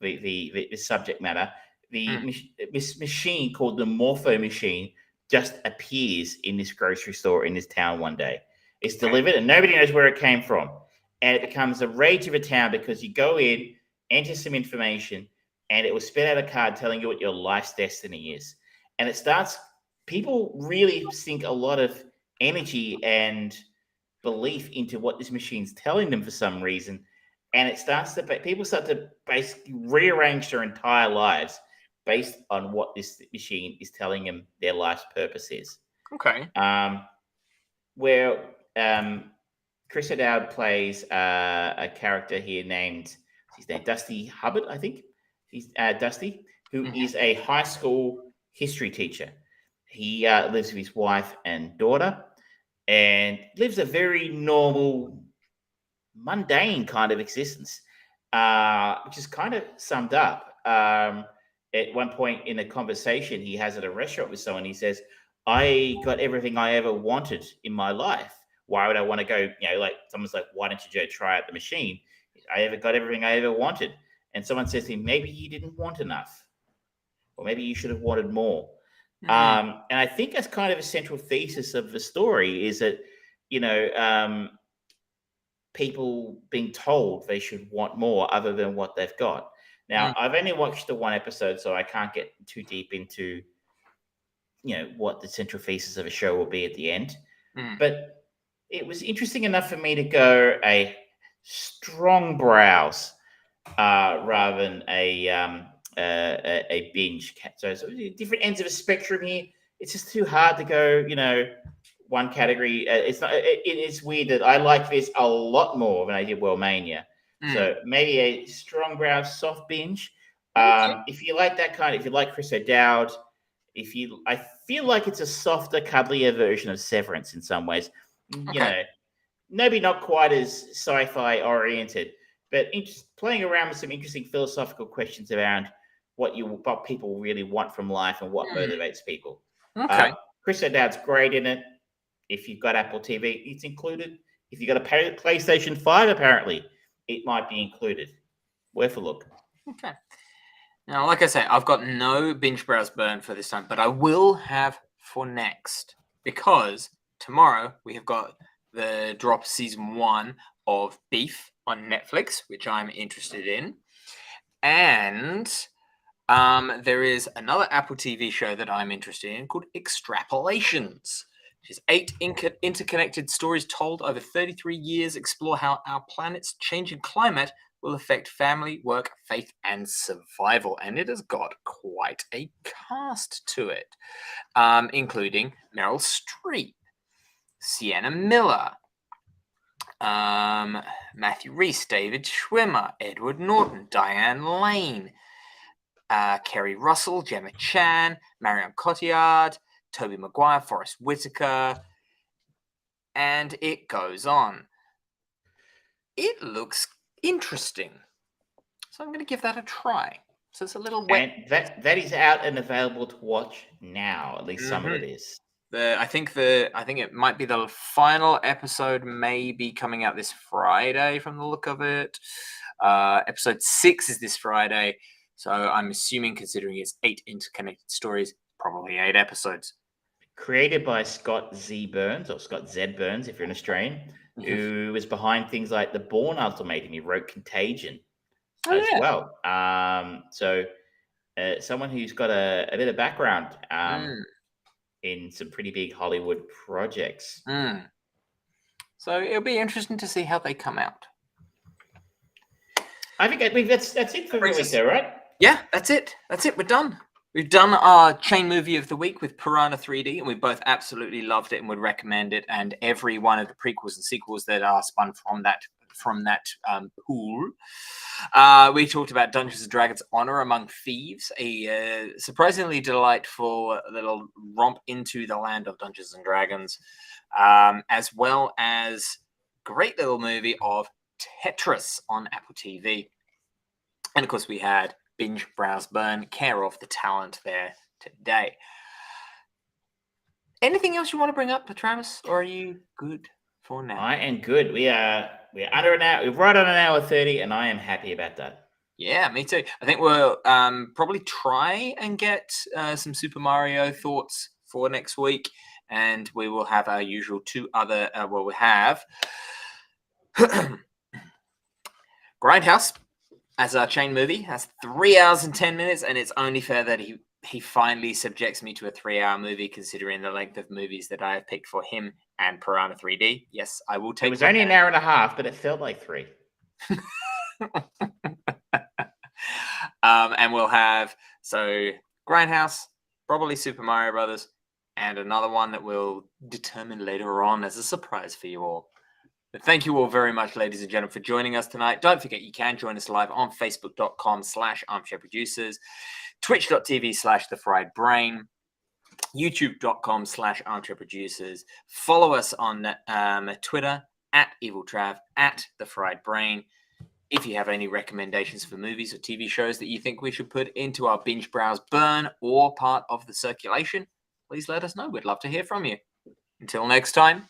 the subject matter. The machine called the Morpho machine just appears in this grocery store in this town one day. It's delivered and nobody knows where it came from. And it becomes the rage of a town because you go in, enter some information, and it will spit out a card telling you what your life's destiny is. And it starts, people really sink a lot of energy and belief into what this machine's telling them for some reason. And it starts to, people start to basically rearrange their entire lives based on what this machine is telling them their life's purpose is. Okay. Where Chris O'Dowd plays a character here named, his name Dusty Hubbard, I think. He's Dusty, who is a high school history teacher. He lives with his wife and daughter and lives a very normal, mundane kind of existence, which is kind of summed up. At one point in a conversation he has at a restaurant with someone, he says, I got everything I ever wanted in my life. Why would I want to go, like someone's like, why don't you go try out the machine? I got everything I ever wanted. And someone says to him, maybe you didn't want enough, or maybe you should have wanted more. And I think that's kind of a central thesis of the story is that, people being told they should want more other than what they've got. Now, I've only watched the one episode, so I can't get too deep into, what the central thesis of a show will be at the end. But it was interesting enough for me to go a strong browse rather than a binge. So different ends of a spectrum here. It's just too hard to go, one category. It's weird that I like this a lot more than I did Wellmania. So maybe a strong browse, soft binge. If you like that if you like Chris O'Dowd, I feel like it's a softer, cuddlier version of Severance in some ways. Maybe not quite as sci-fi oriented, but playing around with some interesting philosophical questions around what people really want from life and what motivates people. Chris O'Dowd's great in it. If you've got Apple TV, it's included. If you've got a PlayStation 5, apparently, it might be included. Worth a look. Okay. Now, like I say, I've got no binge browse burn for this time, but I will have for next, because tomorrow we have got the drop season 1 of Beef on Netflix, which I'm interested in. And there is another Apple TV show that I'm interested in called Extrapolations, which is 8 interconnected stories told over 33 years, explore how our planet's changing climate will affect family, work, faith, and survival. And it has got quite a cast to it, including Meryl Streep, Sienna Miller, Matthew Rhys, David Schwimmer, Edward Norton, Diane Lane, Kerry Russell, Gemma Chan, Marion Cotillard, Tobey Maguire, Forrest Whitaker, and it goes on. It looks interesting, so I'm going to give that a try. So it's a little wet. And that is out and available to watch now. At least some of it is. I think it might be the final episode, may be coming out this Friday from the look of it. Episode 6 is this Friday, so I'm assuming, considering it's 8 interconnected stories, probably 8 episodes. Created by Scott Z. Burns, or Scott Z. Burns, if you're an Australian, who was behind things like The Bourne Ultimatum. He wrote Contagion well. So someone who's got a bit of background in some pretty big Hollywood projects. So it'll be interesting to see how they come out. I think that's it for the week there, right? Yeah, that's it. We're done. We've done our chain movie of the week with Piranha 3D, and we both absolutely loved it and would recommend it. And every one of the prequels and sequels that are spun from that from that pool. We talked about Dungeons & Dragons Honor Among Thieves, a surprisingly delightful little romp into the land of Dungeons & Dragons, as well as great little movie of Tetris on Apple TV. And of course, we had Binge, Browse, Burn, care of the talent there today. Anything else you want to bring up, Travis, or are you good for now? I am good. We're under an hour. We're right on an hour 30, and I am happy about that. Yeah, me too. I think we'll probably try and get some Super Mario thoughts for next week, and we will have our usual two other. We have Grindhouse as our chain movie. Has 3 hours and 10 minutes, and it's only fair that he finally subjects me to a 3-hour movie, considering the length of movies that I have picked for him and Piranha 3D. Yes, I will take. It was only an hour and a half, but it felt like 3. And we'll have Grindhouse, probably Super Mario Brothers, and another one that we'll determine later on as a surprise for you all. But thank you all very much, ladies and gentlemen, for joining us tonight. Don't forget you can join us live on facebook.com/Armchair Producers, twitch.tv/The Fried Brain, youtube.com/Armchair Producers. Follow us on Twitter @EvilTrav, @The Fried Brain. If you have any recommendations for movies or TV shows that you think we should put into our Binge, Browse, Burn or part of the circulation, please let us know. We'd love to hear from you. Until next time,